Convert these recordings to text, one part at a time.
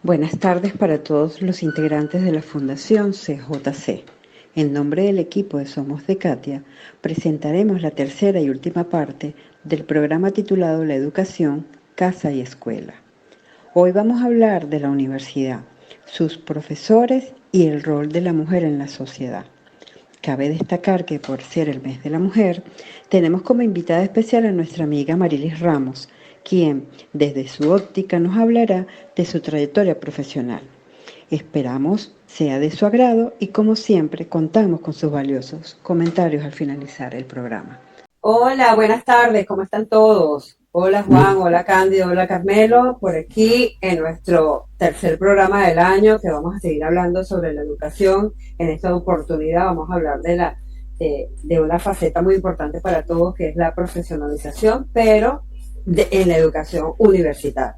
Buenas tardes para todos los integrantes de la Fundación CJC. En nombre del equipo de Somos de Katia, presentaremos la tercera y última parte del programa titulado La Educación, Casa y Escuela. Hoy vamos a hablar de la universidad, sus profesores y el rol de la mujer en la sociedad. Cabe destacar que por ser el mes de la mujer, tenemos como invitada especial a nuestra amiga Marilis Ramos, quien desde su óptica nos hablará de su trayectoria profesional. Esperamos sea de su agrado y como siempre contamos con sus valiosos comentarios al finalizar el programa. Hola, buenas tardes, ¿cómo están todos? Hola Juan, hola Cándido, hola Carmelo, por aquí en nuestro tercer programa del año que vamos a seguir hablando sobre la educación. En esta oportunidad vamos a hablar de una faceta muy importante para todos que es la profesionalización, pero en la educación universitaria.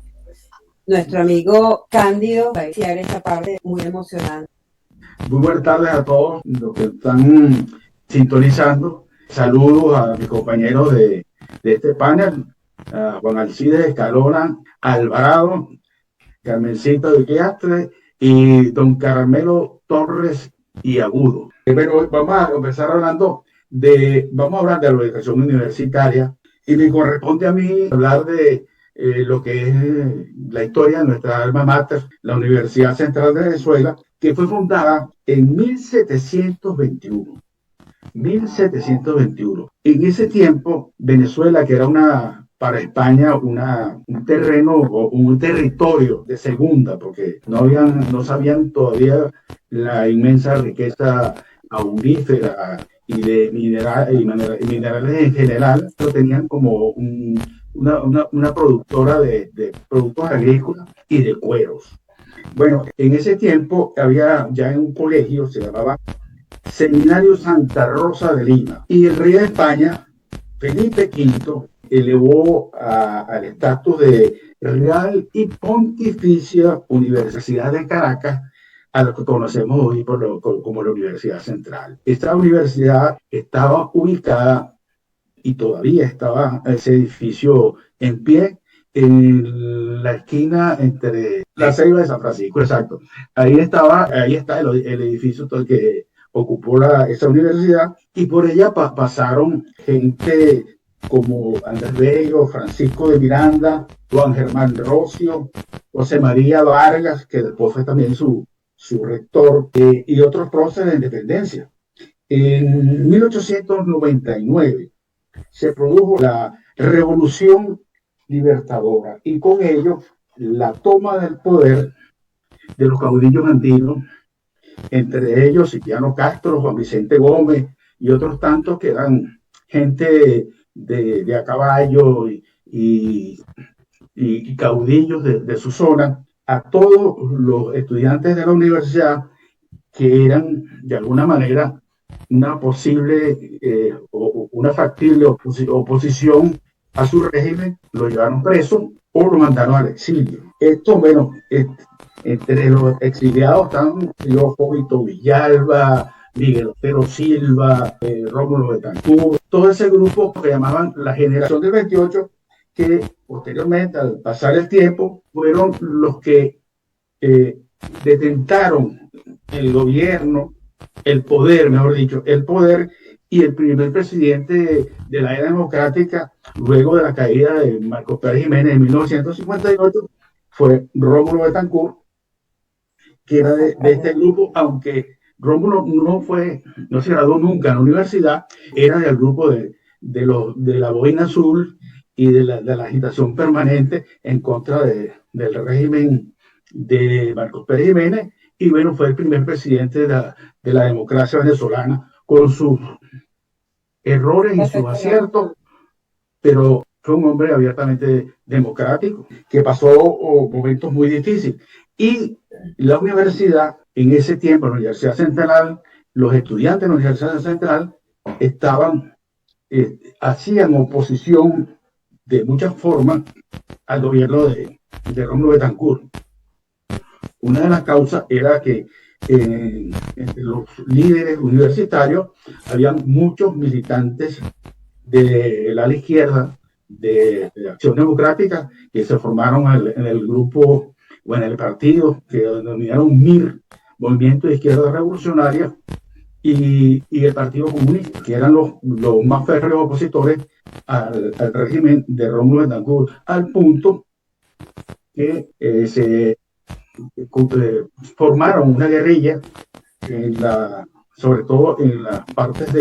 Nuestro amigo Cándido va a iniciar esta parte muy emocionante. Muy buenas tardes a todos los que están sintonizando. Saludos a mis compañeros de este panel, a Juan Alcides Escalona Alvarado, Carmencita de Quiastre y don Carmelo Torres y Agudo. Pero vamos a empezar vamos a hablar de la educación universitaria y me corresponde a mí hablar de lo que es la historia de nuestra alma mater, la Universidad Central de Venezuela, que fue fundada en 1721. 1721. En ese tiempo, Venezuela, que era para España un terreno o un territorio de segunda, porque no sabían todavía la inmensa riqueza aurífera y de minerales en general, lo tenían como una productora de productos agrícolas y de cueros. Bueno, en ese tiempo había ya en un colegio, se llamaba Seminario Santa Rosa de Lima, y el rey de España, Felipe V, elevó al estatus de Real y Pontificia Universidad de Caracas, a lo que conocemos hoy como la Universidad Central. Esta universidad estaba ubicada y todavía estaba ese edificio en pie en la esquina entre la Ceiba de San Francisco, exacto. Ahí está el edificio todo el que ocupó esa universidad, y por ella pasaron gente como Andrés Bello, Francisco de Miranda, Juan Germán Rocio, José María Vargas, que después fue también su rector, y otros próceres de independencia. En 1899 se produjo la Revolución Libertadora y con ello la toma del poder de los caudillos andinos, entre ellos Cipriano Castro, Juan Vicente Gómez y otros tantos que eran gente de a caballo y caudillos de su zona, a todos los estudiantes de la universidad que eran de alguna manera una posible o una factible oposición a su régimen, lo llevaron preso o lo mandaron al exilio. Esto, bueno, entre los exiliados están Leopoldo Villalba, Miguel Otero Silva, Rómulo Betancourt, todo ese grupo que llamaban la generación del 28, que posteriormente, al pasar el tiempo, fueron los que detentaron el gobierno, el poder, mejor dicho, el poder y el primer presidente de la era democrática, luego de la caída de Marcos Pérez Jiménez en 1958, fue Rómulo Betancourt, que era de este grupo, aunque Rómulo no se graduó nunca en la universidad, era del grupo de la boina azul y de la agitación permanente en contra del régimen de Marcos Pérez Jiménez, y bueno, fue el primer presidente de la democracia venezolana, con sus errores y sus aciertos, pero fue un hombre abiertamente democrático, que pasó momentos muy difíciles. Y la universidad, en ese tiempo, la Universidad Central, los estudiantes de la Universidad Central hacían oposición de muchas formas al gobierno de Rómulo Betancourt. Una de las causas era que entre los líderes universitarios había muchos militantes de la izquierda de Acción Democrática que se formaron en el grupo bueno, el partido que denominaron MIR, Movimiento de Izquierda Revolucionaria, y el Partido Comunista, que eran los más férreos opositores al régimen de Rómulo Betancourt, al punto que se formaron una guerrilla sobre todo en las partes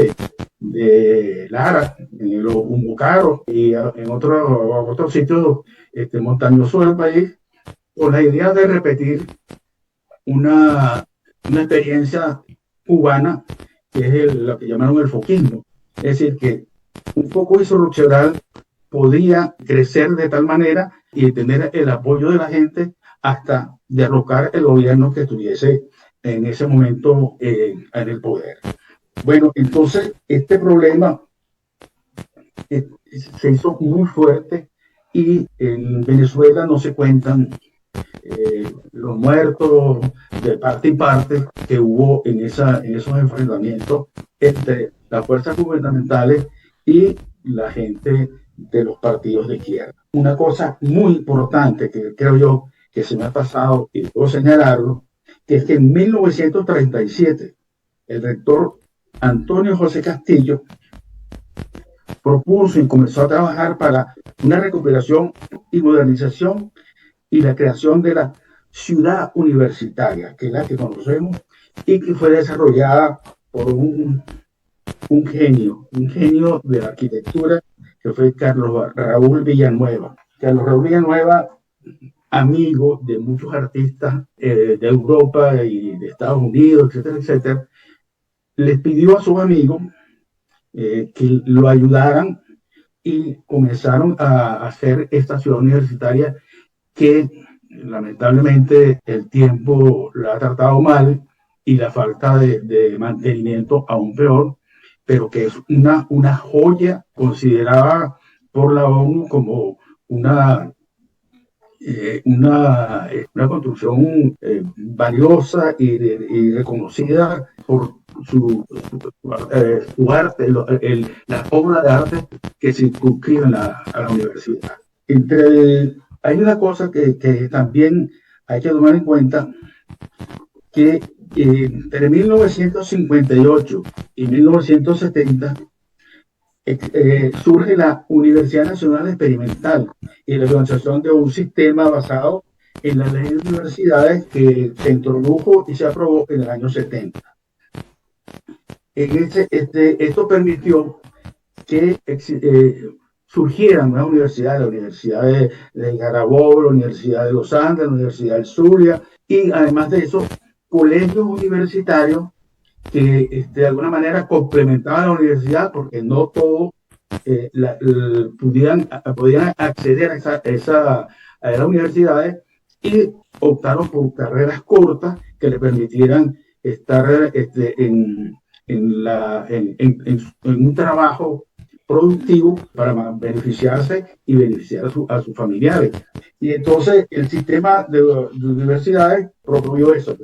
de Lara, en los Umbucaros y en otros sitios montañosos del país, con la idea de repetir una experiencia cubana que es lo que llamaron el foquismo. Es decir, que un foco insurreccional podía crecer de tal manera y tener el apoyo de la gente hasta derrocar el gobierno que estuviese en ese momento en el poder. Bueno, entonces este problema se hizo muy fuerte y en Venezuela no se cuentan los muertos de parte y parte que hubo en esos enfrentamientos entre las fuerzas gubernamentales y la gente de los partidos de izquierda. Una cosa muy importante que creo yo que se me ha pasado y puedo señalarlo, que es que en 1937 el rector Antonio José Castillo propuso y comenzó a trabajar para una recuperación y modernización y la creación de la ciudad universitaria, que es la que conocemos y que fue desarrollada por un genio de la arquitectura, que fue Carlos Raúl Villanueva. Carlos Raúl Villanueva, amigo de muchos artistas de Europa y de Estados Unidos, etcétera, etcétera, les pidió a sus amigos que lo ayudaran y comenzaron a hacer esta ciudad universitaria que lamentablemente el tiempo la ha tratado mal y la falta de mantenimiento aún peor, pero que es una joya considerada por la ONU como una construcción valiosa y reconocida por su arte, la obra de arte que circunscriben a la universidad. Hay una cosa que también hay que tomar en cuenta, que entre 1958 y 1970 surge la Universidad Nacional Experimental y la organización de un sistema basado en la ley de universidades que se introdujo y se aprobó en el año 70. Esto permitió que surgieran nuevas universidades, la Universidad de Carabobo, la Universidad de los Andes, la Universidad del Zulia, y además de eso, colegios universitarios que de alguna manera complementaban la universidad, porque no todos podían acceder a las universidades, y optaron por carreras cortas que le permitieran estar en un trabajo productivo para beneficiarse y beneficiar a sus familiares. Y entonces el sistema de universidades promovió eso,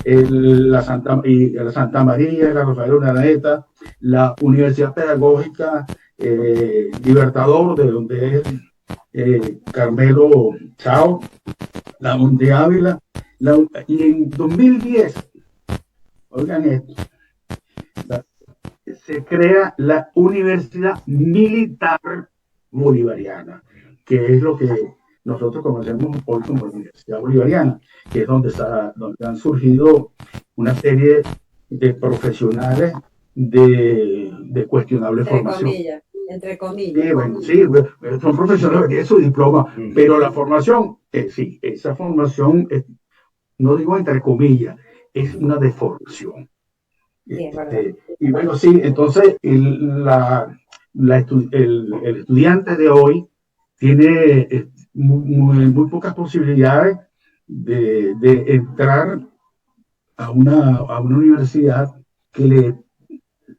la Santa María, la Rafael Urdaneta, la Universidad Pedagógica Libertador, de donde es Carmelo Chao, la Monte Ávila, y en 2010, oigan esto, se crea la Universidad Militar Bolivariana, que es lo que nosotros conocemos hoy como la Universidad Bolivariana, que es donde han surgido una serie de profesionales de cuestionable formación. Entre comillas. Sí, bueno, sí, son profesionales que tienen su diploma, pero la formación, sí, esa formación, no digo entre comillas, es una deformación. Y bueno, sí, entonces el estudiante de hoy tiene muy pocas posibilidades de entrar a una universidad que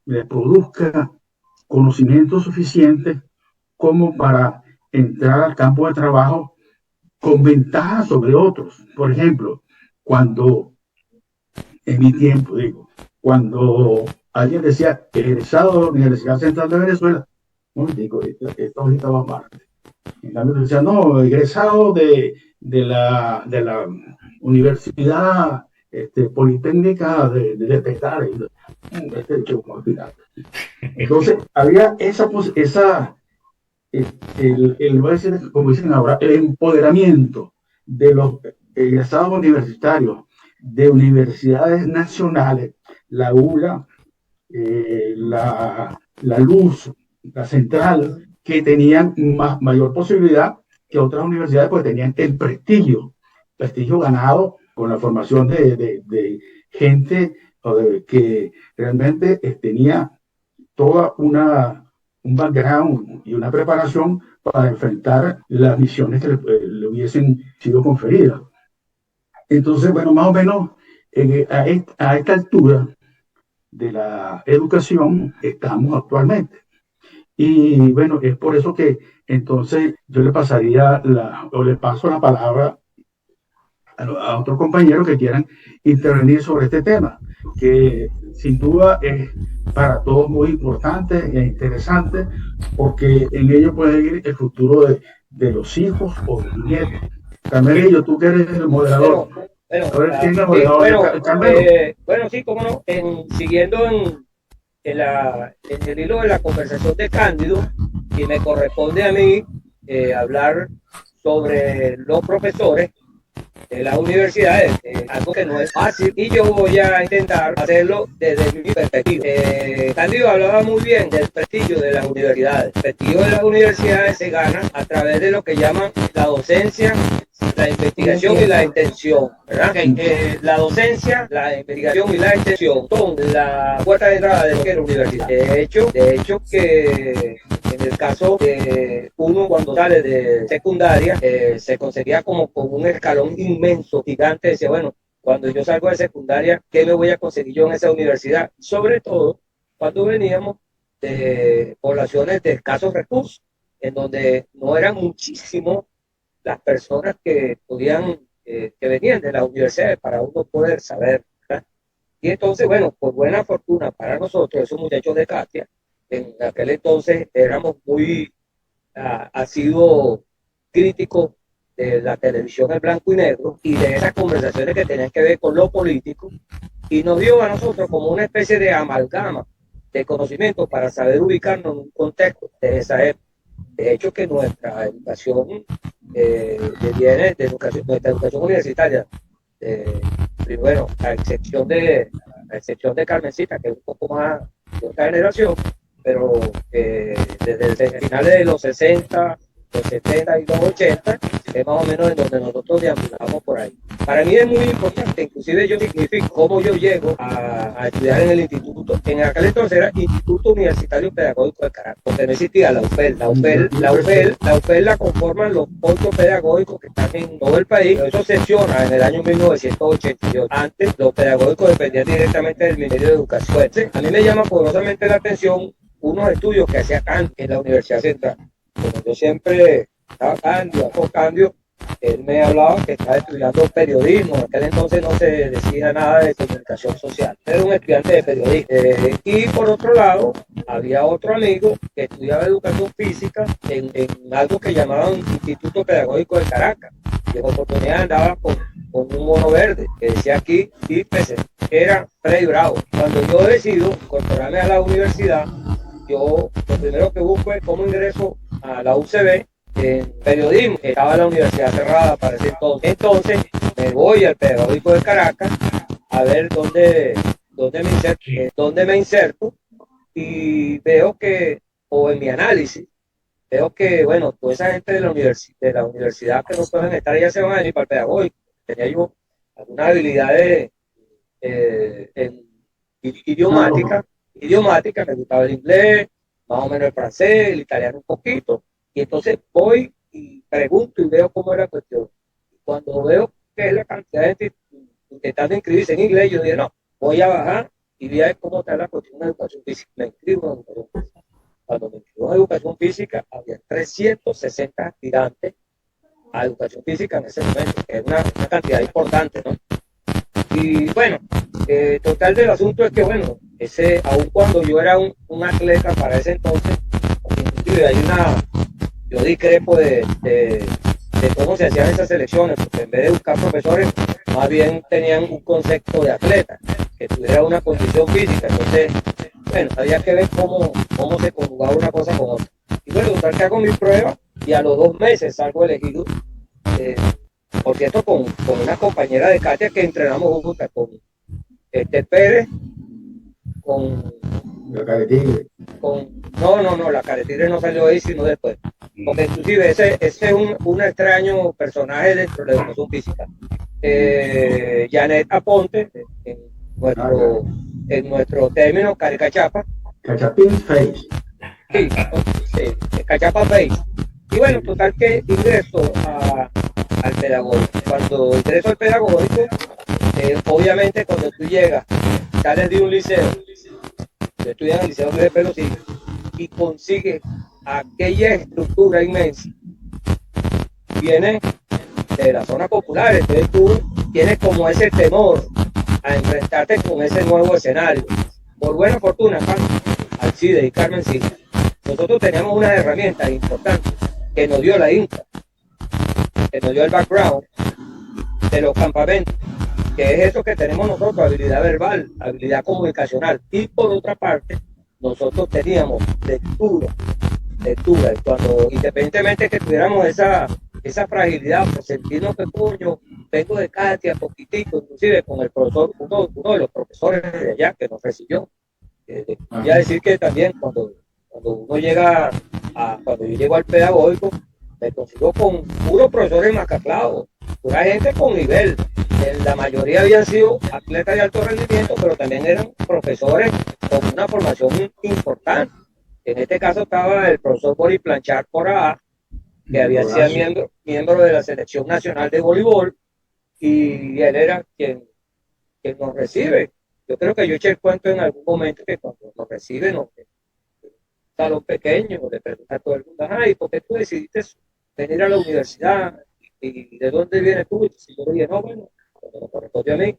le produzca conocimiento suficiente como para entrar al campo de trabajo con ventaja sobre otros. Por ejemplo, en mi tiempo, cuando alguien decía egresado de la Universidad Central de Venezuela, no digo, esto ahorita va a Marte. En cambio, decía, no, egresado de de la Universidad Politécnica de Petare. Entonces, había voy a decir, como dicen ahora, el empoderamiento de los egresados universitarios de universidades nacionales, la ULA, la Luz, la Central, que tenían mayor posibilidad que otras universidades, porque tenían el prestigio ganado con la formación de gente que realmente tenía toda un background y una preparación para enfrentar las misiones que le hubiesen sido conferidas. Entonces, bueno, más o menos a esta altura de la educación estamos actualmente. Y bueno, es por eso que entonces yo le paso la palabra a otros compañeros que quieran intervenir sobre este tema, que sin duda es para todos muy importante e interesante, porque en ello puede ir el futuro de los hijos o de los nietos. Carmelillo, tú que eres el moderador. Bueno, sí, cómo no. Siguiendo en el hilo de la conversación de Cándido, y me corresponde a mí hablar sobre los profesores de las universidades, algo que no es fácil, y yo voy a intentar hacerlo desde mi perspectiva. Cándido hablaba muy bien del prestigio de las universidades. El prestigio de las universidades se gana a través de lo que llaman la docencia, la investigación y la extensión, ¿verdad? La docencia, la investigación y la extensión son la puerta de entrada de lo que es la universidad. De hecho que en el caso de uno cuando sale de secundaria, se conseguía como con un escalón inmenso, gigante, decía, bueno, cuando yo salgo de secundaria, ¿qué me voy a conseguir yo en esa universidad? Sobre todo cuando veníamos de poblaciones de escasos recursos, en donde no eran muchísimos las personas que podían, que venían de las universidades para uno poder saber, ¿verdad? Y entonces, bueno, por buena fortuna para nosotros, esos muchachos de Katia, en aquel entonces éramos muy asiduos críticos de la televisión en blanco y negro y de esas conversaciones que tenían que ver con lo político, y nos dio a nosotros como una especie de amalgama de conocimiento para saber ubicarnos en un contexto de esa época. De hecho, que nuestra educación viene de nuestra educación universitaria, bueno, a excepción de Carmencita, que es un poco más de otra generación, pero desde finales de los 60, los 70 y los 80, es más o menos en donde nosotros deambulamos por ahí. Para mí es muy importante, inclusive yo significo cómo yo llego a estudiar en el instituto. En aquel entonces era Instituto Universitario Pedagógico de Caracas, porque no existía la UPEL. La UPEL la conforman los puntos pedagógicos que están en todo el país. Eso se secciona en el año 1988. Antes, los pedagógicos dependían directamente del Ministerio de Educación. A mí me llama poderosamente la atención unos estudios que hacía Cándido en la Universidad Central. Como yo siempre estaba Cándido, él me hablaba que estaba estudiando periodismo. En aquel entonces no se decía nada de comunicación social. Era un estudiante de periodismo. Y por otro lado, había otro amigo que estudiaba educación física en algo que llamaban Instituto Pedagógico de Caracas. Y en oportunidad andaba con un mono verde que decía aquí, y era Freddy Bravo. Cuando yo decido incorporarme a la universidad, yo lo primero que busco es cómo ingreso a la UCB en periodismo. Estaba la universidad cerrada para ese entonces. Entonces me voy al Pedagógico de Caracas a ver dónde me inserto, y veo que, o en mi análisis, veo que, bueno, toda esa gente de la universidad que no pueden estar, ya se van a venir para el Pedagógico. Tenía yo algunas habilidades en idiomática, me gustaba el inglés, más o menos el francés, el italiano un poquito, y entonces voy y pregunto y veo cómo era la cuestión. Cuando veo que es la cantidad de gente intentando inscribirse en inglés, yo dije, no, voy a bajar y voy a ver cómo está la cuestión de educación física. Me inscribo en educación física. Cuando me inscribo en educación física, había 360 aspirantes a educación física en ese momento, que es una cantidad importante, ¿no? Y bueno, total del asunto es que, bueno, aun cuando yo era un atleta para ese entonces, inclusive yo discrepo de de cómo se hacían esas selecciones, porque en vez de buscar profesores, más bien tenían un concepto de atleta, que tuviera una condición física. Entonces, bueno, había que ver cómo se conjugaba una cosa con otra. Y bueno, total que hago mi prueba y a los 2 meses salgo elegido, por cierto, con una compañera de Katia que entrenamos juntas, con Pérez, con La Caretigre. No, la Caretigre no salió ahí sino después. Porque inclusive ese es un extraño personaje dentro de la educación física. Janet Aponte, en nuestro término, Cachapa. Cachapín Face. Sí, Cachapa Face. Y bueno, total que ingreso al pedagógico. Cuando ingreso al pedagógico, obviamente cuando tú llegas, sales de un liceo, yo estudié en el Liceo de Pelosí, y consigues aquella estructura inmensa. Viene de la zona popular, entonces tú tienes como ese temor a enfrentarte con ese nuevo escenario. Por buena fortuna, Alcide y Carmen, sí, nosotros teníamos unas herramientas importantes que nos dio la INCA, que nos dio el background de los campamentos, que es eso que tenemos nosotros, habilidad verbal, habilidad comunicacional. Y por otra parte, nosotros teníamos lectura, y cuando, independientemente que tuviéramos esa fragilidad, pues sentirnos que coño, vengo de Katia, poquitico, inclusive con el profesor, uno de los profesores de allá que nos recibió. Voy a decir que también cuando uno llega cuando yo llego al pedagógico, me consigo con puros profesores macaclados, pura gente con nivel. La mayoría habían sido atletas de alto rendimiento, pero también eran profesores con una formación importante. En este caso estaba el profesor Boris Planchard Porá, que había sido miembro de la Selección Nacional de Voleibol, y él era quien nos recibe. Yo creo que yo eché el cuento en algún momento que cuando nos reciben, salón pequeño, le pregunta a todo el mundo, ¿y por qué tú decidiste venir a la universidad? ¿Y de dónde vienes tú? Y yo le dije, no, bueno, cuando me corresponde a mí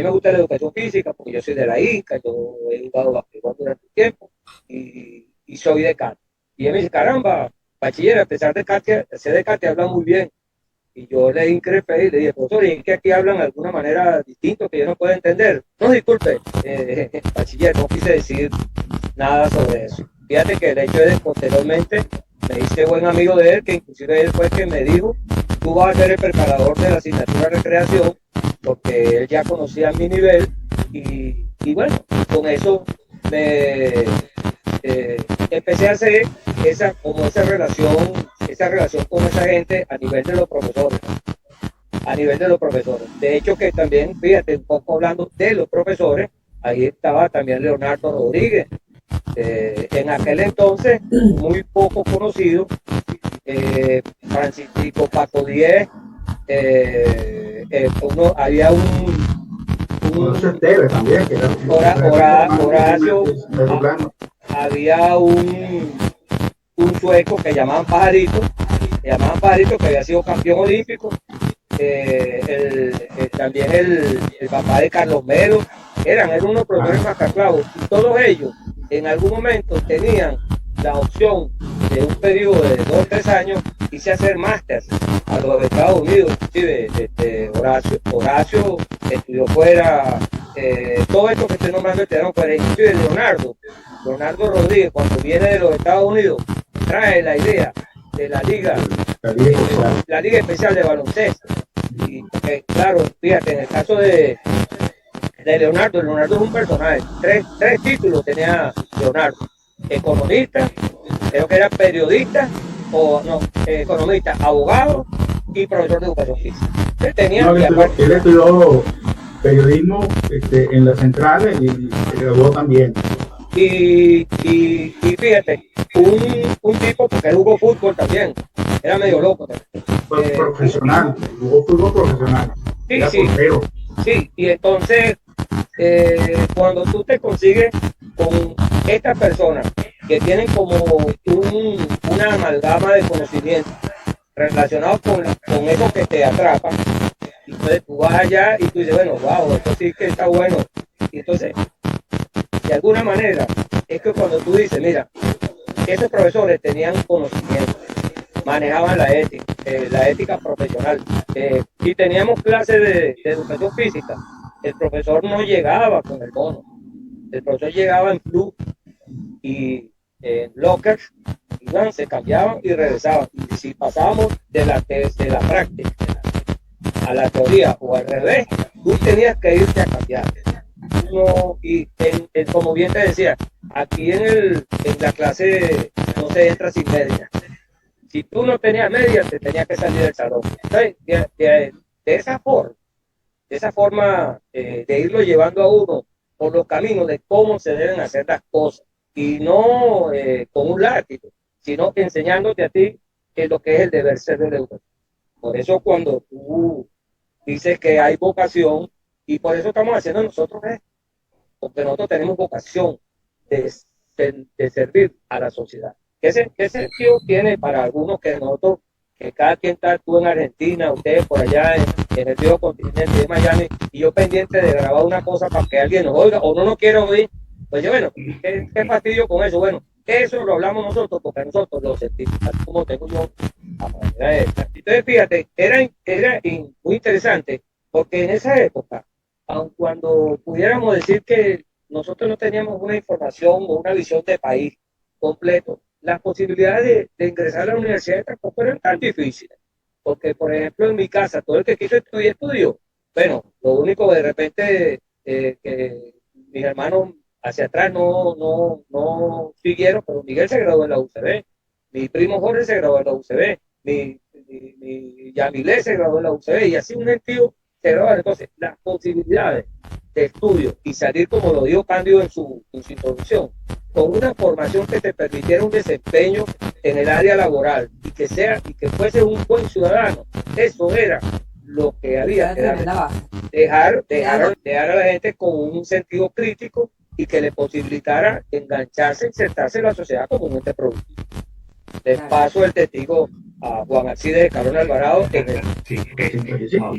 me gusta la educación física porque yo soy de la INCA, yo he jugado basquetbol durante un tiempo y soy de Katia. Y él me dice, caramba, bachiller, a pesar de Katia, ser de Katia habla muy bien. Y yo le increpé y le dije, profesor, ¿y es que aquí hablan de alguna manera distinto que yo no puedo entender? No, disculpe, bachiller, no quise decir nada sobre eso. Fíjate que el hecho de posteriormente me hice buen amigo de él, que inclusive él fue el que me dijo, tú vas a ser el preparador de la asignatura de recreación, porque él ya conocía mi nivel, y bueno, con eso me empecé a hacer esa relación con esa gente a nivel de los profesores. De hecho que también, fíjate, un poco hablando de los profesores, ahí estaba también Leonardo Rodríguez, en aquel entonces muy poco conocido, Francisco Paco Díez, había también, que Horacio, había un sueco que llamaban Pajarito, que había sido campeón olímpico, también el papá de Carlos Melo, eran unos profesores macaclavos, y todos ellos en algún momento tenían la opción de un periodo de 2 o 3 años quise hacer máster a los Estados Unidos. Inclusive Horacio estudió fuera, todo esto que estoy nombrando estudiaron fuera, inclusive Leonardo Rodríguez, cuando viene de los Estados Unidos, trae la idea de la liga especial de baloncesto. Y claro, fíjate, en el caso de Leonardo es un personaje. Tres títulos tenía Leonardo: economista, creo que era periodista, economista, abogado y profesor de educación física. Él estudió periodismo en la central y se graduó también. Y fíjate, un tipo, porque él jugó fútbol también, era medio loco también. Profesional, jugó fútbol profesional. Sí, y entonces cuando tú te consigues con estas personas que tienen como una amalgama de conocimientos relacionados con eso que te atrapa, y entonces tú vas allá y tú dices, bueno, wow, esto sí que está bueno. Y entonces, de alguna manera, es que cuando tú dices, mira, esos profesores tenían conocimiento, manejaban la ética profesional. Si teníamos clases de educación física, el profesor no llegaba con el bono, el profesor llegaba en plus y en lockers, iban, se cambiaban y regresaban. Y si pasábamos de la práctica a la teoría o al revés, tú tenías que irte a cambiar. No, y como bien te decía, aquí en la clase no se entra sin media. Si tú no tenías media, te tenías que salir del salón. Entonces, de esa forma de irlo llevando a uno por los caminos de cómo se deben hacer las cosas, y no con un látigo, sino enseñándote a ti lo que es el deber ser del educador. Por eso cuando tú dices que hay vocación, y por eso estamos haciendo nosotros esto, porque nosotros tenemos vocación de servir a la sociedad. ¿Qué sentido tiene para algunos que nosotros, que cada quien está, tú en Argentina, ustedes por allá en el viejo continente de Miami, y yo pendiente de grabar una cosa para que alguien nos oiga o no nos quiera oír? Pues yo, bueno, ¿qué fastidio con eso? Bueno, eso lo hablamos nosotros porque nosotros lo sentimos, como tengo yo a manera de esta. Entonces, fíjate, era muy interesante, porque en esa época, aun cuando pudiéramos decir que nosotros no teníamos una información o una visión de país completo, las posibilidades de ingresar a la universidad tampoco eran tan difíciles. Porque, por ejemplo, en mi casa, todo el que quiso estudiar, estudió. Bueno, lo único de repente que mis hermanos hacia atrás no siguieron, pero Miguel se graduó en la UCB, mi primo Jorge se graduó en la UCB, mi Yamilé se graduó en la UCB, y así un gentío se graduó. Entonces, las posibilidades de estudio y salir, como lo dijo Cándido en su introducción, con una formación que te permitiera un desempeño en el área laboral y que fuese un buen ciudadano, eso era lo que había que dejar a la gente con un sentido crítico y que le posibilitara engancharse, insertarse en la sociedad como un ente productivo. Les paso el testigo a Juan Alcides de Carona Alvarado. Sí,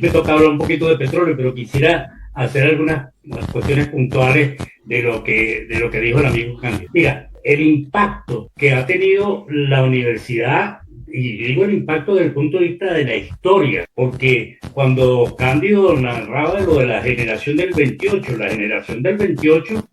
me toca hablar un poquito de petróleo, pero quisiera hacer algunas cuestiones puntuales de lo que dijo el amigo Cándido. Mira, el impacto que ha tenido la universidad, y digo el impacto desde el punto de vista de la historia, porque cuando Cándido narraba lo de la generación del 28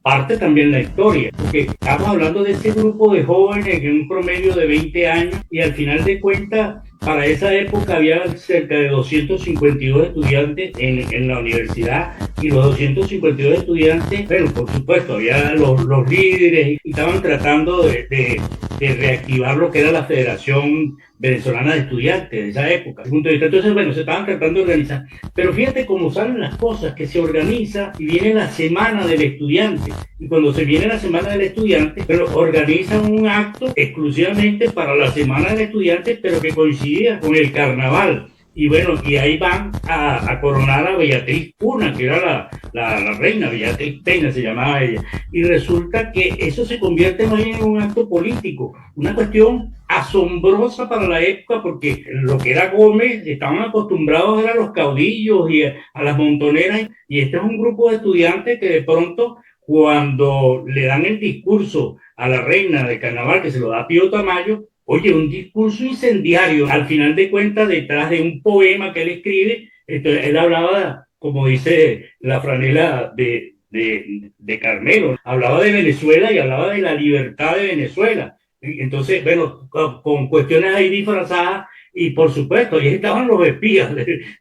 parte también la historia, porque estamos hablando de ese grupo de jóvenes en un promedio de 20 años, y al final de cuentas, para esa época había cerca de 252 estudiantes en la universidad, y los 252 estudiantes, bueno, por supuesto, había los líderes y estaban tratando de reactivar lo que era la Federación Venezolana de Estudiantes de esa época. Entonces, bueno, se estaban tratando de organizar. Pero fíjate cómo salen las cosas, que se organiza y viene la Semana del Estudiante. Y cuando se viene la Semana del Estudiante, pero organizan un acto exclusivamente para la Semana del Estudiante, pero que coincidía con el carnaval. Y bueno, y ahí van a coronar a Beatriz Puna, que era la reina, Beatriz Peña se llamaba ella. Y resulta que eso se convierte más bien en un acto político, una cuestión asombrosa para la época, porque lo que era Gómez, estaban acostumbrados a los caudillos y a las montoneras, y este es un grupo de estudiantes que de pronto, cuando le dan el discurso a la reina del carnaval, que se lo da Pío Tamayo, oye, un discurso incendiario, al final de cuentas, detrás de un poema que él escribe. Entonces, él hablaba, como dice la franela de Carmelo, hablaba de Venezuela y hablaba de la libertad de Venezuela. Entonces, bueno, con cuestiones ahí disfrazadas, y por supuesto, ahí estaban los espías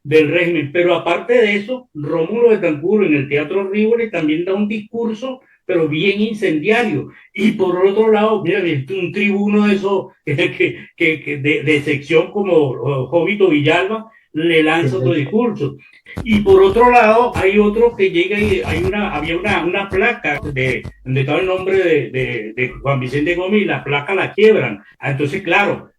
del régimen. Pero aparte de eso, Rómulo Betancourt en el Teatro Rivoli también da un discurso, pero bien incendiario. Y por otro lado, mira, un tribuno de esos de sección como Jovito Villalba le lanza otro discurso. Y por otro lado, hay otro que llega y había una placa donde estaba el nombre de Juan Vicente Gómez, y la placa la quiebran. Entonces, claro,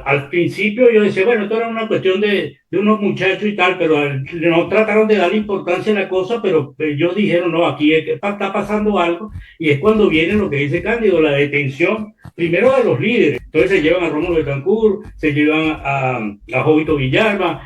al principio yo decía, bueno, esto era una cuestión de unos muchachos y tal, pero no trataron de darle importancia a la cosa, pero ellos dijeron, no, aquí está pasando algo, y es cuando viene lo que dice Cándido, la detención, primero de los líderes. Entonces se llevan a Rómulo Betancourt, se llevan a Jovito Villalba,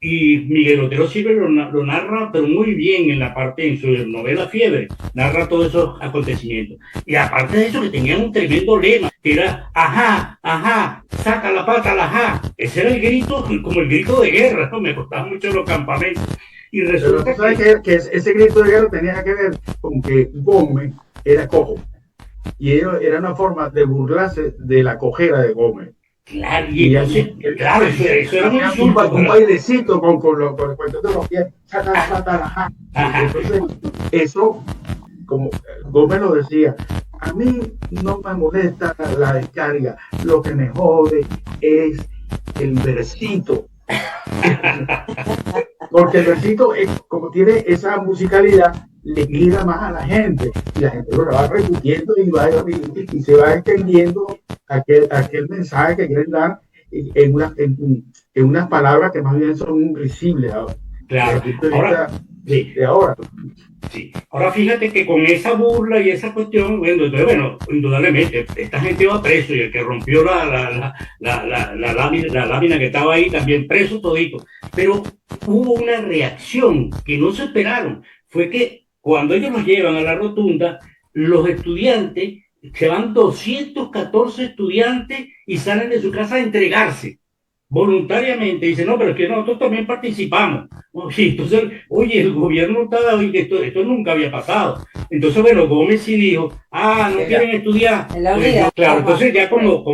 Y Miguel Otero Silva lo narra, pero muy bien en la parte, en su novela Fiebre, narra todos esos acontecimientos. Y aparte de eso, que tenían un tremendo lema, que era, ajá, ajá, saca la pata, la ajá. Ese era el grito, como el grito de guerra, ¿no? Me costaba mucho en los campamentos. Y resulta pero tú sabes que ese grito de guerra tenía que ver con que Gómez era cojo. Y era una forma de burlarse de la cojera de Gómez. Claro, y entonces, claro, eso era un insulto. Un bailecito con el cuento de los pies. Entonces, eso, como Gómez lo decía, a mí no me molesta la descarga, lo que me jode es el versito. Porque el versito, como tiene esa musicalidad, le queda más a la gente y la gente lo va repitiendo y se va extendiendo aquel mensaje que quieren dar en unas palabras que más bien son risibles ahora. Claro. Ahora, de ahora. Sí. Ahora fíjate que con esa burla y esa cuestión, bueno, indudablemente, esta gente va preso y el que rompió la lámina que estaba ahí también preso todito. Pero hubo una reacción que no se esperaron. Fue que cuando ellos los llevan a la rotunda, los estudiantes, se van 214 estudiantes y salen de su casa a entregarse voluntariamente. Dice, no, pero es que nosotros también participamos. Sí, entonces, oye, el gobierno está, oye, esto nunca había pasado. Entonces, bueno, Gómez sí dijo, no quieren estudiar. Pues, claro, entonces ya como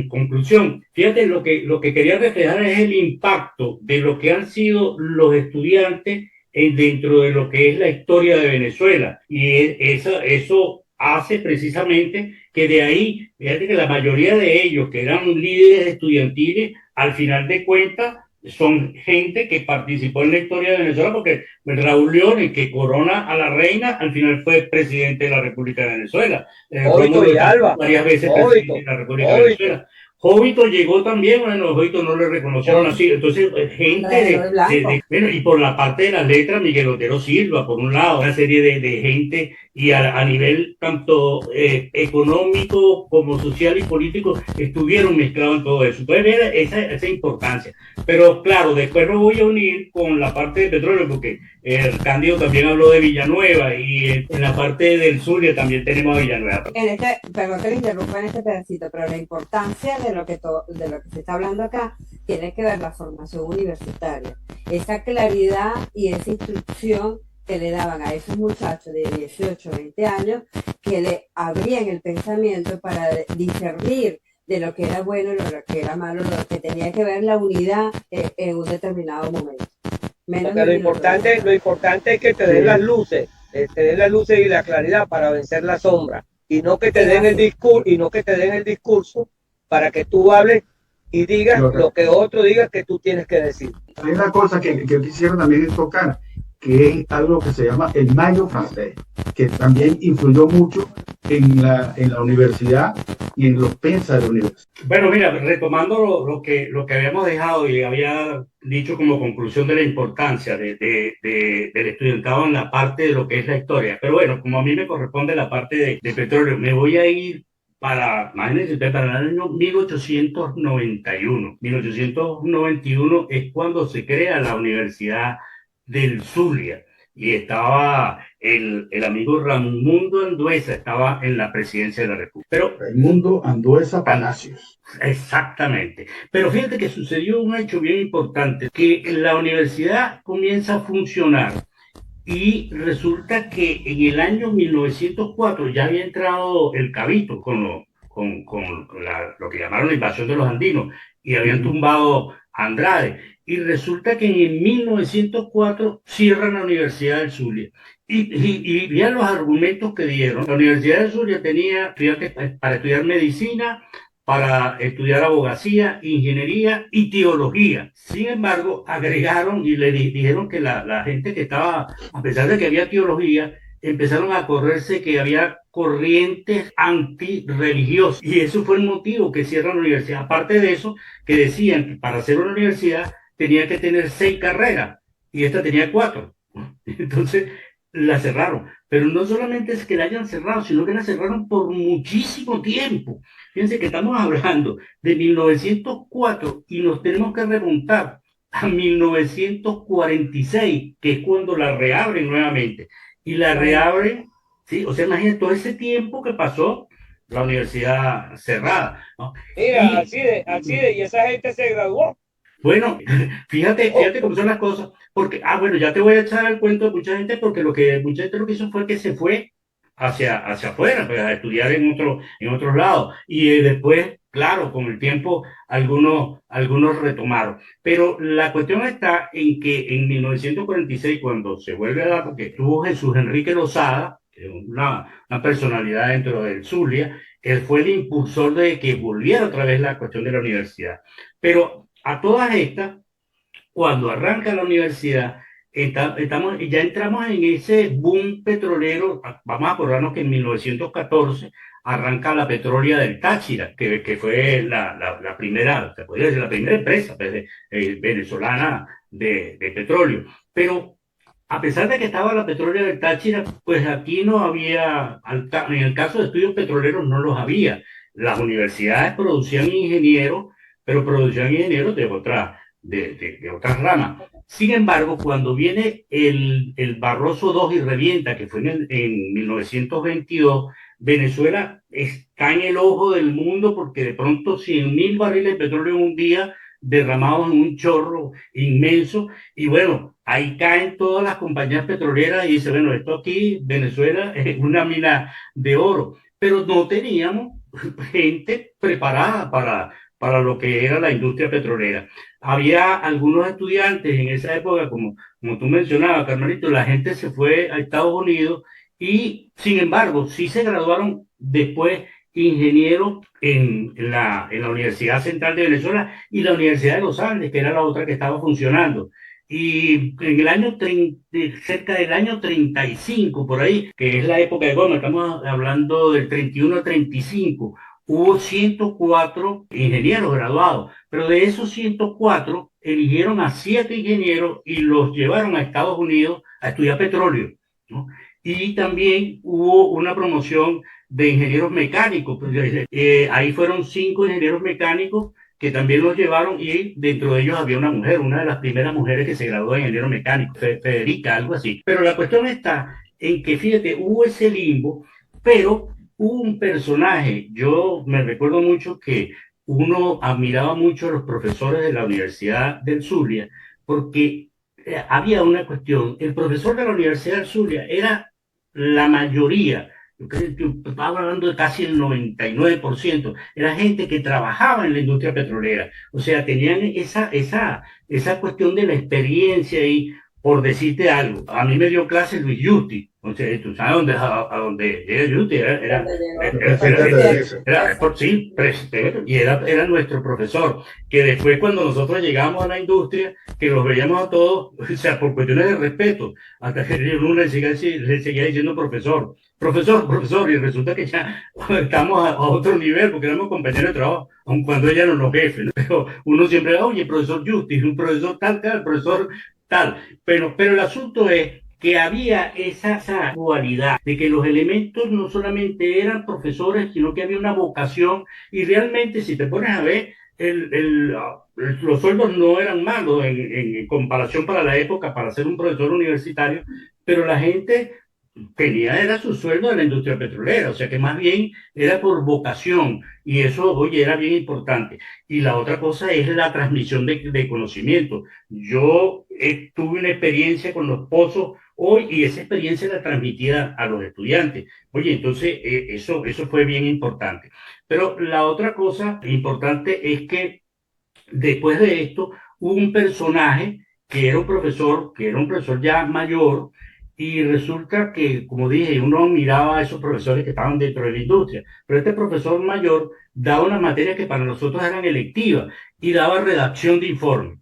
conclusión, fíjate, lo que quería reflejar es el impacto de lo que han sido los estudiantes dentro de lo que es la historia de Venezuela. Y eso hace precisamente que de ahí, fíjate que la mayoría de ellos, que eran líderes estudiantiles, al final de cuentas, son gente que participó en la historia de Venezuela, porque Raúl León, que corona a la reina, al final fue presidente de la República de Venezuela. Rómulo Villalba, varias veces presidente de la República de Venezuela. Jovito llegó también, bueno, Jovito no le reconocieron así, entonces gente bueno, y por la parte de las letras, Miguel Otero Silva, por un lado, una serie de gente, y a nivel tanto económico como social y político, estuvieron mezclados en todo eso. Puedes ver esa importancia, pero claro, después lo voy a unir con la parte de petróleo, porque Cándido también habló de Villanueva, y en la parte del Zulia también tenemos a Villanueva. Perdón que le interrumpa en este pedacito, pero la importancia de lo que se está hablando acá tiene que ver la formación universitaria, esa claridad y esa instrucción que le daban a esos muchachos de 18, 20 años, que le abrían el pensamiento para discernir de lo que era bueno y lo que era malo, lo que tenía que ver la unidad en un determinado momento. Porque lo importante es que te den las luces, y la claridad para vencer la sombra, y no que te den el discurso para que tú hables y digas lo que otro diga que tú tienes que decir. Hay una cosa que quisiera también tocar, que es algo que se llama el mayo francés, que también influyó mucho en la universidad y en los pensas de la universidad. Bueno, mira, retomando lo que habíamos dejado y había dicho como conclusión de la importancia del estudiantado en la parte de lo que es la historia. Pero bueno, como a mí me corresponde la parte de petróleo, me voy a ir imagínense, para el año 1891. 1891 es cuando se crea la Universidad del Zulia, y estaba el amigo Raimundo Andueza, estaba en la presidencia de la República. Pero Raimundo Andueza Palacios. Exactamente. Pero fíjate que sucedió un hecho bien importante, que la universidad comienza a funcionar, y resulta que en el año 1904 ya había entrado el Cabito con lo que llamaron la invasión de los andinos, y habían tumbado a Andrade. Y resulta que en 1904 cierran la Universidad del Zulia. Y vean los argumentos que dieron. La Universidad del Zulia tenía estudiantes para estudiar medicina, para estudiar abogacía, ingeniería y teología. Sin embargo, agregaron y le dijeron que la gente que estaba, a pesar de que había teología, empezaron a correrse que había corrientes antirreligiosas. Y eso fue el motivo que cierran la universidad. Aparte de eso, que decían que para hacer una universidad tenía que tener 6 carreras, y esta tenía 4. Entonces la cerraron. Pero no solamente es que la hayan cerrado, sino que la cerraron por muchísimo tiempo. Fíjense que estamos hablando de 1904 y nos tenemos que remontar a 1946, que es cuando la reabren nuevamente. Y la reabren, sí, o sea, imagínate todo ese tiempo que pasó la universidad cerrada, ¿no? Mira, Y así de, y esa gente se graduó. bueno, fíjate, Oh, fíjate cómo son las cosas, porque, bueno, ya te voy a echar el cuento de mucha gente, porque mucha gente lo que hizo fue que se fue hacia afuera, pues, a estudiar en otros lados, y después, claro, con el tiempo, algunos retomaron. Pero la cuestión está en que en 1946, cuando se vuelve a dar, porque estuvo Jesús Enrique Lozada, que es una personalidad dentro del Zulia, él fue el impulsor de que volviera otra vez la cuestión de la universidad. Pero a todas estas, cuando arranca la universidad, ya entramos en ese boom petrolero. Vamos a acordarnos que en 1914 arranca la Petrólea del Táchira, que fue la primera, se podría decir, la primera empresa, pues, venezolana de petróleo. Pero a pesar de que estaba la Petrólea del Táchira, pues aquí no había, en el caso de estudios petroleros no los había. Las universidades producían ingenieros, pero producían ingenieros de otras ramas. Sin embargo, cuando viene el Barroso II y revienta, que fue en 1922, Venezuela está en el ojo del mundo porque de pronto 100.000 barriles de petróleo en un día derramados en un chorro inmenso. Y bueno, ahí caen todas las compañías petroleras y dice, bueno, esto aquí, Venezuela, es una mina de oro. Pero no teníamos gente preparada para lo que era la industria petrolera. Había algunos estudiantes en esa época, como tú mencionabas, Carmelito, la gente se fue a Estados Unidos y, sin embargo, sí se graduaron después ingenieros en la Universidad Central de Venezuela y la Universidad de los Andes, que era la otra que estaba funcionando. Y en el año 30, cerca del año 35, por ahí, que es la época de Gómez, estamos hablando del 31 al 35, hubo 104 ingenieros graduados, pero de esos 104 eligieron a 7 ingenieros y los llevaron a Estados Unidos a estudiar petróleo, ¿no? Y también hubo una promoción de ingenieros mecánicos. Ahí fueron 5 ingenieros mecánicos que también los llevaron y dentro de ellos había una mujer, una de las primeras mujeres que se graduó de ingeniero mecánico, Federica, algo así. Pero la cuestión está en que, fíjate, hubo ese limbo, pero hubo un personaje. Yo me recuerdo mucho que uno admiraba mucho a los profesores de la Universidad del Zulia porque había una cuestión. El profesor de la Universidad del Zulia era la mayoría, yo creo que estaba hablando de casi el 99%, era gente que trabajaba en la industria petrolera. O sea, tenían esa cuestión de la experiencia y, por decirte algo, a mí me dio clase Luis Justi. O sea, tú sabes a dónde llega Justi, sí, y era nuestro profesor, que después cuando nosotros llegamos a la industria, que los veíamos a todos, o sea, por cuestiones de respeto, hasta que uno le seguía diciendo profesor, y resulta que ya estamos a otro nivel, porque éramos compañeros de trabajo, aun cuando ella no los jefes, ¿no? Pero uno siempre, oye, profesor Justice, un profesor tal, profesor tal, pero el asunto es que había esa dualidad de que los elementos no solamente eran profesores, sino que había una vocación, y realmente si te pones a ver, los sueldos no eran malos en comparación para la época para ser un profesor universitario, pero la gente era su sueldo de la industria petrolera, o sea que más bien era por vocación y eso, oye, era bien importante. Y la otra cosa es la transmisión de conocimiento. Yo tuve una experiencia con los pozos hoy y esa experiencia la transmitía a los estudiantes. Oye, entonces eso fue bien importante. Pero la otra cosa importante es que después de esto hubo un personaje que era un profesor ya mayor, y resulta que, como dije, uno miraba a esos profesores que estaban dentro de la industria, pero este profesor mayor daba unas materias que para nosotros eran electivas y daba redacción de informe.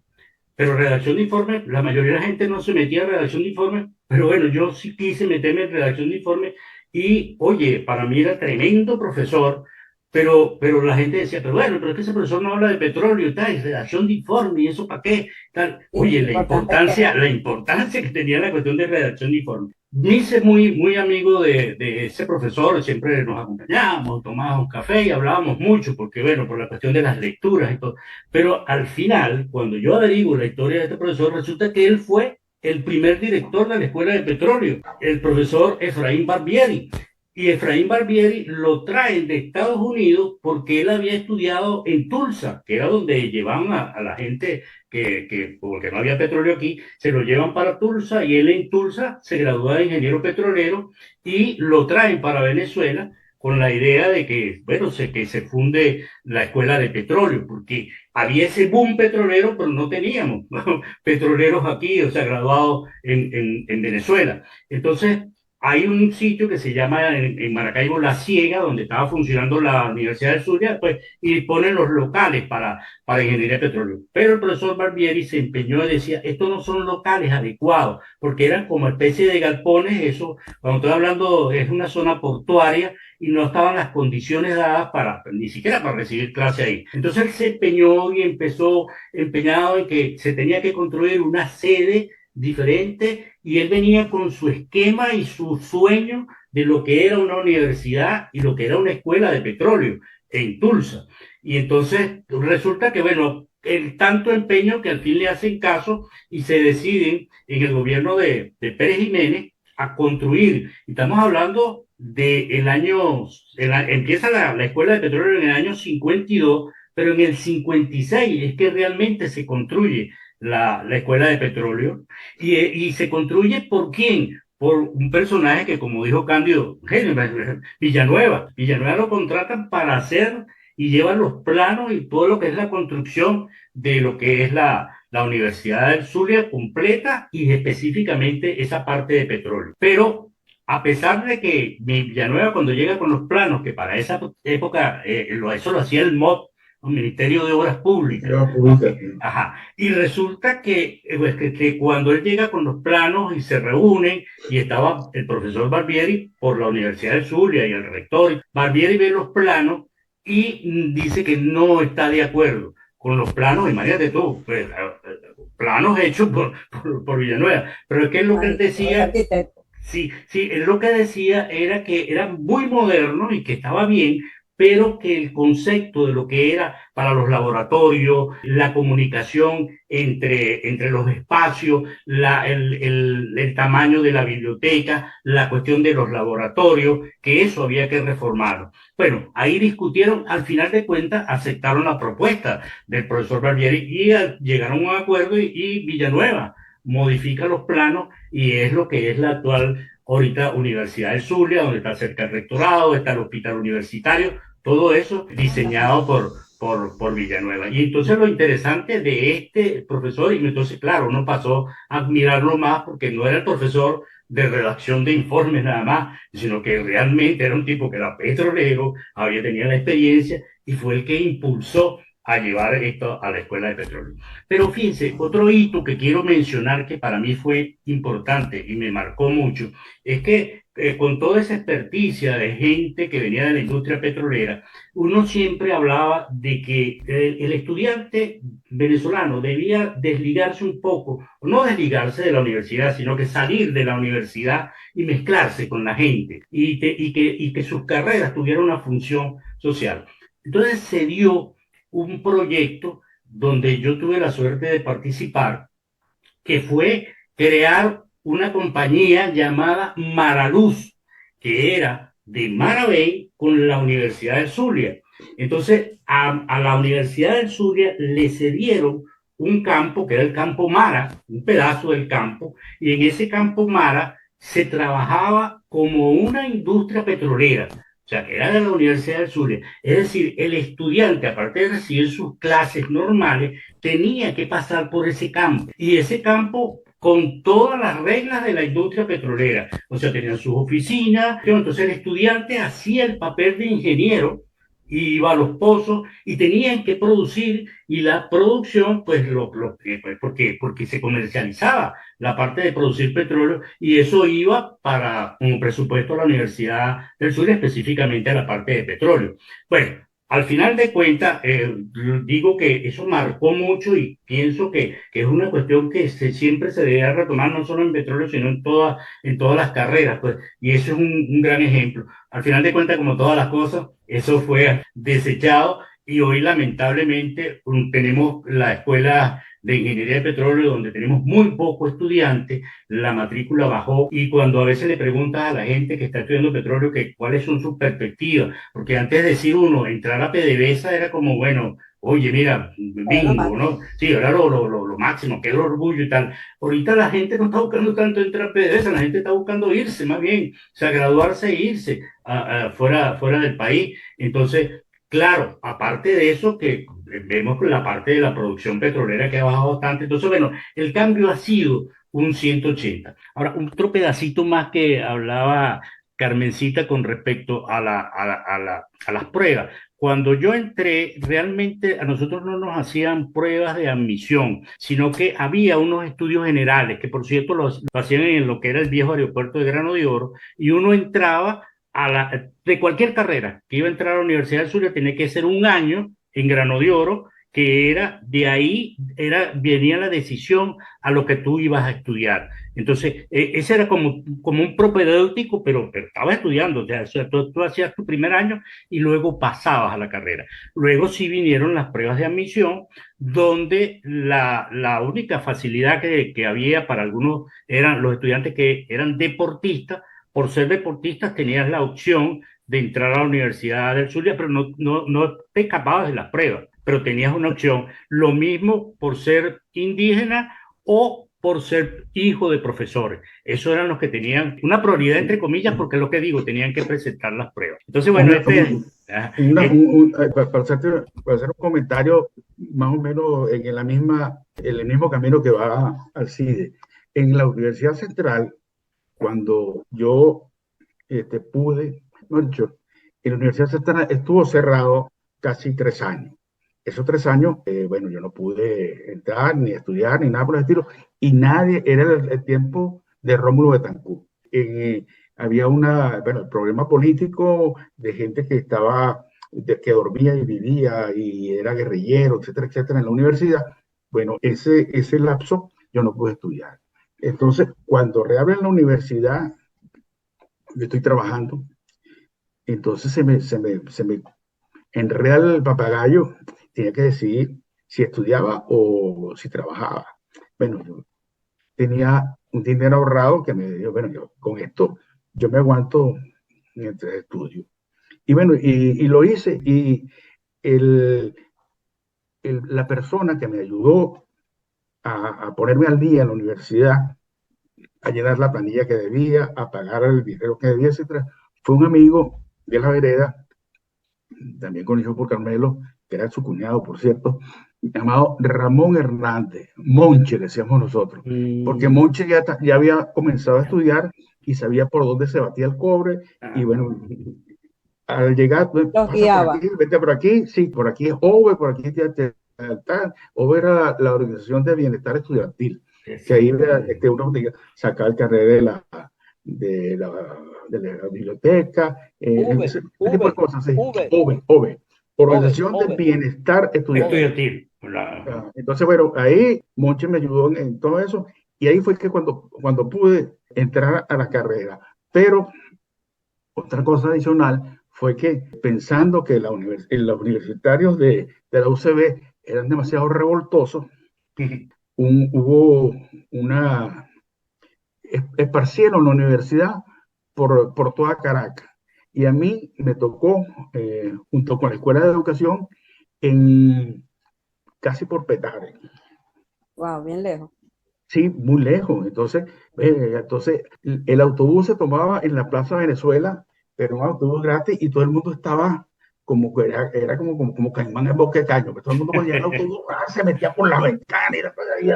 Pero redacción de informe, la mayoría de la gente no se metía en redacción de informe, pero bueno, yo sí quise meterme en redacción de informe y, oye, para mí era tremendo profesor pero la gente decía, pero bueno, pero es que ese profesor no habla de petróleo y tal, y redacción de informe, y eso para qué, tal. Oye, la importancia que tenía la cuestión de redacción de informe. Me hice muy amigo de ese profesor, siempre nos acompañábamos, tomábamos café y hablábamos mucho, porque bueno, por la cuestión de las lecturas y todo. Pero al final, cuando yo averiguo la historia de este profesor, resulta que él fue el primer director de la Escuela de Petróleo, el profesor Efraín Barbieri. Y Efraín Barbieri lo traen de Estados Unidos porque él había estudiado en Tulsa, que era donde llevaban a la gente porque no había petróleo aquí, se lo llevan para Tulsa y él en Tulsa se gradúa de ingeniero petrolero y lo traen para Venezuela con la idea de que, bueno, que se funde la escuela de petróleo, porque había ese boom petrolero, pero no teníamos, ¿no?, petroleros aquí, o sea, graduados en Venezuela. Entonces, hay un sitio que se llama en Maracaibo La Ciega, donde estaba funcionando la Universidad del Zulia, pues, y ponen los locales para ingeniería de petróleo. Pero el profesor Barbieri se empeñó y decía, estos no son locales adecuados, porque eran como especie de galpones, eso, cuando estoy hablando, es una zona portuaria, y no estaban las condiciones dadas ni siquiera para recibir clase ahí. Entonces él se empeñó y empezó empeñado en que se tenía que construir una sede diferente y él venía con su esquema y su sueño de lo que era una universidad y lo que era una escuela de petróleo en Tulsa. Y entonces resulta que, bueno, el tanto empeño que al fin le hacen caso y se deciden en el gobierno de Pérez Jiménez a construir. Estamos hablando del año, empieza la escuela de petróleo en el año 52, pero en el 56 es que realmente se construye la escuela de petróleo y se construye ¿por quién? Por un personaje que, como dijo Cándido, Villanueva. Villanueva lo contratan para hacer y llevan los planos y todo lo que es la construcción de lo que es la Universidad del Zulia completa y específicamente esa parte de petróleo. Pero a pesar de que Villanueva cuando llega con los planos, que para esa época eso lo hacía el MOP, el Ministerio de Obras Públicas. Ajá. Y resulta pues, que cuando él llega con los planos y se reúnen, y estaba el profesor Barbieri por la Universidad de Zulia y el rector, Barbieri ve los planos y dice que no está de acuerdo con los planos, imagínate tú, pues, planos hechos por Villanueva. Pero es que lo que él decía... Sí, él lo que decía era que eran muy modernos y que estaba bien, pero que el concepto de lo que era para los laboratorios, la comunicación entre los espacios, el tamaño de la biblioteca, la cuestión de los laboratorios, que eso había que reformarlo. Bueno, ahí discutieron, al final de cuentas aceptaron la propuesta del profesor Barbieri y llegaron a un acuerdo y Villanueva modifica los planos y es lo que es la actual ahorita Universidad del Zulia, donde está cerca el rectorado, está el hospital universitario, todo eso diseñado por Villanueva. Y entonces lo interesante de este profesor, y entonces claro, uno pasó a admirarlo más porque no era el profesor de redacción de informes nada más, sino que realmente era un tipo que era petrolero, tenía la experiencia y fue el que impulsó a llevar esto a la escuela de petróleo. Pero fíjense, otro hito que quiero mencionar que para mí fue importante y me marcó mucho, es que con toda esa experticia de gente que venía de la industria petrolera, uno siempre hablaba de que el estudiante venezolano debía desligarse un poco, no desligarse de la universidad, sino que salir de la universidad y mezclarse con la gente y que sus carreras tuvieran una función social. Entonces se dio un proyecto donde yo tuve la suerte de participar, que fue crear una compañía llamada Maraluz, que era de Marabey con la Universidad del Zulia. Entonces, a la Universidad del Zulia le cedieron un campo, que era el campo Mara, un pedazo del campo, y en ese campo Mara se trabajaba como una industria petrolera. O sea, que era de la Universidad del Zulia. Es decir, el estudiante, aparte de recibir sus clases normales, tenía que pasar por ese campo. Y ese campo con todas las reglas de la industria petrolera. O sea, tenían sus oficinas. Entonces el estudiante hacía el papel de ingeniero y iba a los pozos y tenían que producir, y la producción, pues, porque se comercializaba la parte de producir petróleo, y eso iba para un presupuesto a la Universidad del Sur, específicamente a la parte de petróleo. Bueno, al final de cuentas, digo que eso marcó mucho y pienso que es una cuestión que siempre se debe retomar, no solo en petróleo, sino en todas las carreras, pues, y eso es un gran ejemplo. Al final de cuentas, como todas las cosas, eso fue desechado y hoy lamentablemente tenemos la escuela de ingeniería de petróleo donde tenemos muy pocos estudiantes, la matrícula bajó y cuando a veces le preguntas a la gente que está estudiando petróleo que cuáles son sus perspectivas, porque antes de decir uno, entrar a PDVSA era como, bueno, oye, mira, bingo, ¿no? Sí, ahora lo máximo, que es el orgullo y tal. Ahorita la gente no está buscando tanto entrar a PDVSA, la gente está buscando irse, más bien, o sea, graduarse e irse fuera del país. Entonces, claro, aparte de eso, que vemos que la parte de la producción petrolera que ha bajado bastante. Entonces, bueno, el cambio ha sido un 180. Ahora, otro pedacito más que hablaba Carmencita con respecto a las pruebas. Cuando yo entré, realmente a nosotros no nos hacían pruebas de admisión, sino que había unos estudios generales, que por cierto lo hacían en lo que era el viejo aeropuerto de Grano de Oro, y uno entraba de cualquier carrera que iba a entrar a la Universidad del Zulia, tenía que ser un año en Grano de Oro, que era de ahí, venía la decisión a lo que tú ibas a estudiar. Entonces, ese era como un propedéutico, pero estaba estudiando, o sea tú hacías tu primer año y luego pasabas a la carrera. Luego sí vinieron las pruebas de admisión, donde la única facilidad que había para algunos eran los estudiantes que eran deportistas. Por ser deportistas tenías la opción de entrar a la Universidad del Zulia, pero no te escapabas de las pruebas, pero tenías una opción. Lo mismo por ser indígena o por ser hijo de profesores. Esos eran los que tenían una prioridad, entre comillas, porque es lo que digo, tenían que presentar las pruebas. Entonces, bueno, para hacer un comentario más o menos en en el mismo camino que va al CIDE. En la Universidad Central, cuando yo pude, no dicho, en la Universidad Central estuvo cerrado casi 3 años. Esos 3 años, bueno, yo no pude entrar ni estudiar ni nada por el estilo, y nadie, era el tiempo de Rómulo Betancourt. Había bueno, el problema político de gente que que dormía y vivía y era guerrillero, etcétera, etcétera, en la universidad. Bueno, ese lapso yo no pude estudiar. Entonces, cuando reabren la universidad, yo estoy trabajando, entonces se me enreda el papagayo, tenía que decidir si estudiaba o si trabajaba. Bueno, yo tenía un dinero ahorrado que me dijo, bueno, yo con esto yo me aguanto mientras estudio. Y bueno, y lo hice, y la persona que me ayudó a ponerme al día en la universidad, a llenar la planilla que debía, a pagar el dinero que debía, etcétera, fue un amigo de la vereda, también conocido por Carmelo, que era su cuñado, por cierto, llamado Ramón Hernández, Monche, decíamos nosotros, porque Monche ya había comenzado a estudiar y sabía por dónde se batía el cobre, y bueno, al llegar, pasa por aquí, vete por aquí, sí, por aquí es OVE, por aquí tal. OVE era la Organización de Bienestar Estudiantil, que ahí uno sacaba el carnet de la biblioteca, ese tipo de cosas, sí. OVE, Organización de Bienestar Estudiantil. Entonces, bueno, ahí Monche me ayudó en todo eso, y ahí fue que cuando pude entrar a la carrera. Pero otra cosa adicional fue que, pensando que los universitarios de la UCB eran demasiado revoltosos, hubo esparcieron la universidad por toda Caracas. Y a mí me tocó, junto con la Escuela de Educación, casi por Petare. Wow, bien lejos. Sí, muy lejos. Entonces, el autobús se tomaba en la Plaza Venezuela, pero un autobús gratis, y todo el mundo estaba como que era como Caimán en Bosque Caño, que todo el mundo cuando llegaba el autobús se metía por la ventana y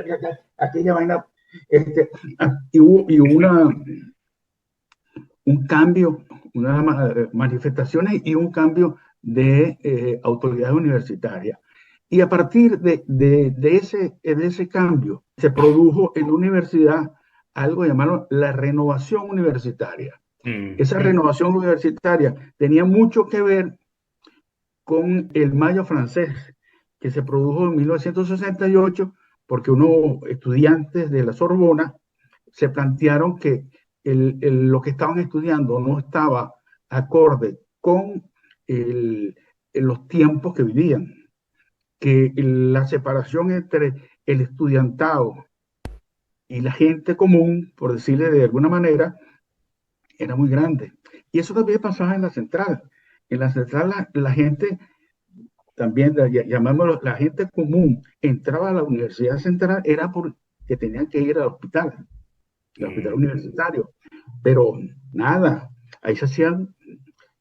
aquella vaina. Y hubo un cambio, unas manifestaciones y un cambio de autoridades universitarias. Y a partir de ese cambio se produjo en la universidad algo llamado la renovación universitaria. Esa renovación universitaria tenía mucho que ver con el Mayo francés, que se produjo en 1968, porque unos estudiantes de la Sorbona se plantearon que lo que estaban estudiando no estaba acorde con los tiempos que vivían, que la separación entre el estudiantado y la gente común, por decirle de alguna manera, era muy grande. Y eso también pasaba en la central. En la central la gente, también llamámoslo la gente común, entraba a la Universidad Central, era porque tenían que ir al hospital universitario. Pero nada, ahí se hacían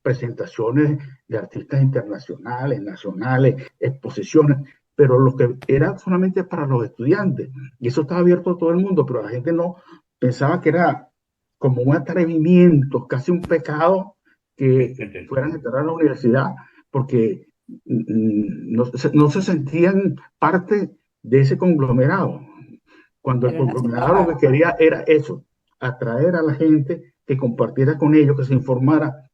presentaciones de artistas internacionales, nacionales, exposiciones, pero lo que era solamente para los estudiantes. Y eso estaba abierto a todo el mundo, pero la gente no pensaba que era como un atrevimiento, casi un pecado que fueran a entrar a la universidad, porque no se sentían parte de ese conglomerado. Cuando el conglomerado lo que quería era eso, atraer a la gente que compartiera con ellos, que se informara,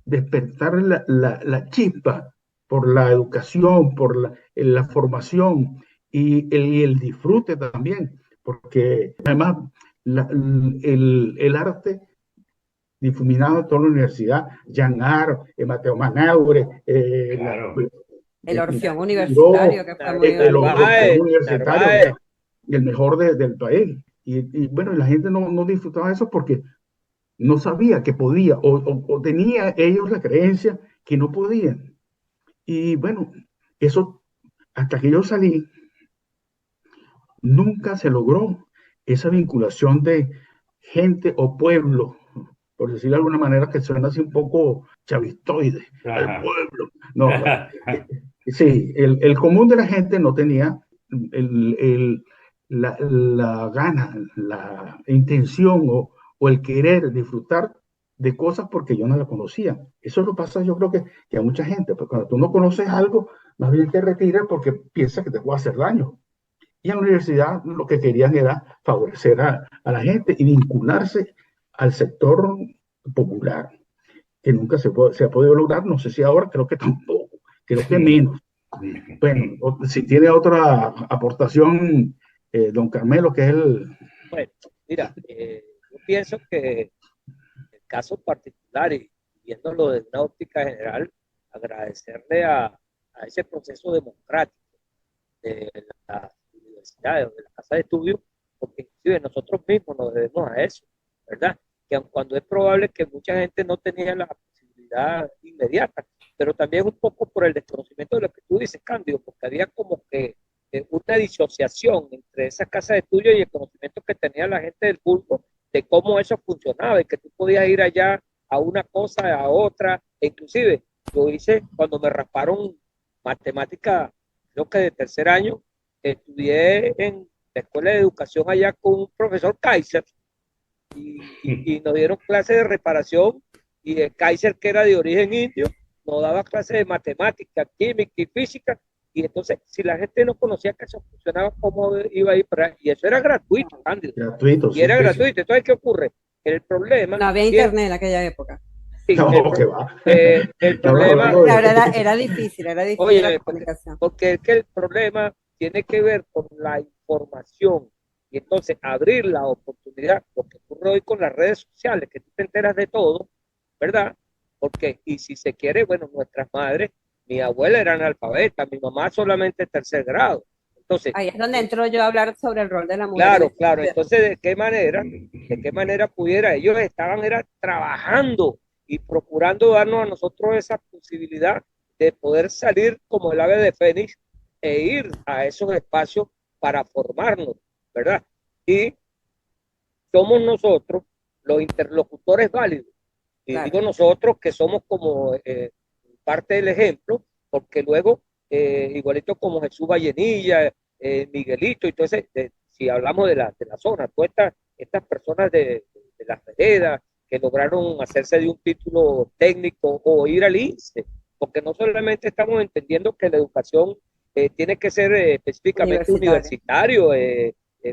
despertar la chispa por la educación, por la formación y el disfrute también, porque además el arte difuminado en toda la universidad, Jean Art, Mateo Manaure, claro. El Orfeón Universitario, que fue muy el Orfeón Universitario, el mejor del país. Y bueno, la gente no disfrutaba de eso porque no sabía que podía o tenía ellos la creencia que no podían. Y bueno, eso, hasta que yo salí, nunca se logró esa vinculación de gente o pueblo, por decirlo de alguna manera que suena así un poco chavistoide, el pueblo. No, sí, el común de la gente no tenía la gana, la intención o el querer disfrutar de cosas porque yo no la conocía. Eso lo pasa yo creo que a mucha gente, porque cuando tú no conoces algo, más bien te retiras porque piensas que te puede hacer daño. Y en la universidad lo que querían era favorecer a la gente y vincularse al sector popular, que nunca se ha podido lograr, no sé si ahora, creo que tampoco, creo que menos. Bueno, si tiene otra aportación, don Carmelo, que es el... Bueno, mira, yo pienso que en el caso particular y viéndolo desde una óptica general, agradecerle a ese proceso democrático de las universidades o de la casa de estudio, porque inclusive nosotros mismos nos debemos a eso, ¿verdad? Que aun cuando es probable que mucha gente no tenía la posibilidad inmediata, pero también un poco por el desconocimiento de lo que tú dices, Cándido, porque había como que una disociación entre esa casa de estudio y el conocimiento que tenía la gente del público de cómo eso funcionaba y que tú podías ir allá a una cosa, a otra, e inclusive yo hice cuando me rasparon matemática, creo que de tercer año, estudié en la escuela de educación allá con un profesor Kaiser y nos dieron clases de reparación y el Kaiser, que era de origen indio, nos daba clases de matemática, química y física. Y entonces, si la gente no conocía que eso funcionaba, ¿cómo iba a ir para allá? Y eso era gratuito, Cándido. Gratuito, y era gratuito. Entonces, ¿qué ocurre? El problema... No había internet en aquella época. Sí, no, que va. El problema... Era difícil Oye, la comunicación. porque es que el problema tiene que ver con la información y entonces abrir la oportunidad, lo que ocurre hoy con las redes sociales, que tú te enteras de todo, ¿verdad? Porque, y si se quiere, bueno, nuestras madres, mi abuela era analfabeta, mi mamá solamente tercer grado. Entonces, ahí es donde entro yo a hablar sobre el rol de la mujer. Claro, claro. Entonces, ¿de qué manera pudiera? Ellos estaban trabajando y procurando darnos a nosotros esa posibilidad de poder salir como el ave de Fénix e ir a esos espacios para formarnos, ¿verdad? Y somos nosotros los interlocutores válidos. Y claro, digo nosotros que somos como parte del ejemplo, porque luego, igualito como Jesús Vallenilla, Miguelito, entonces, si hablamos de la zona, todas estas personas de las veredas que lograron hacerse de un título técnico o ir al INSE, porque no solamente estamos entendiendo que la educación tiene que ser específicamente universitario,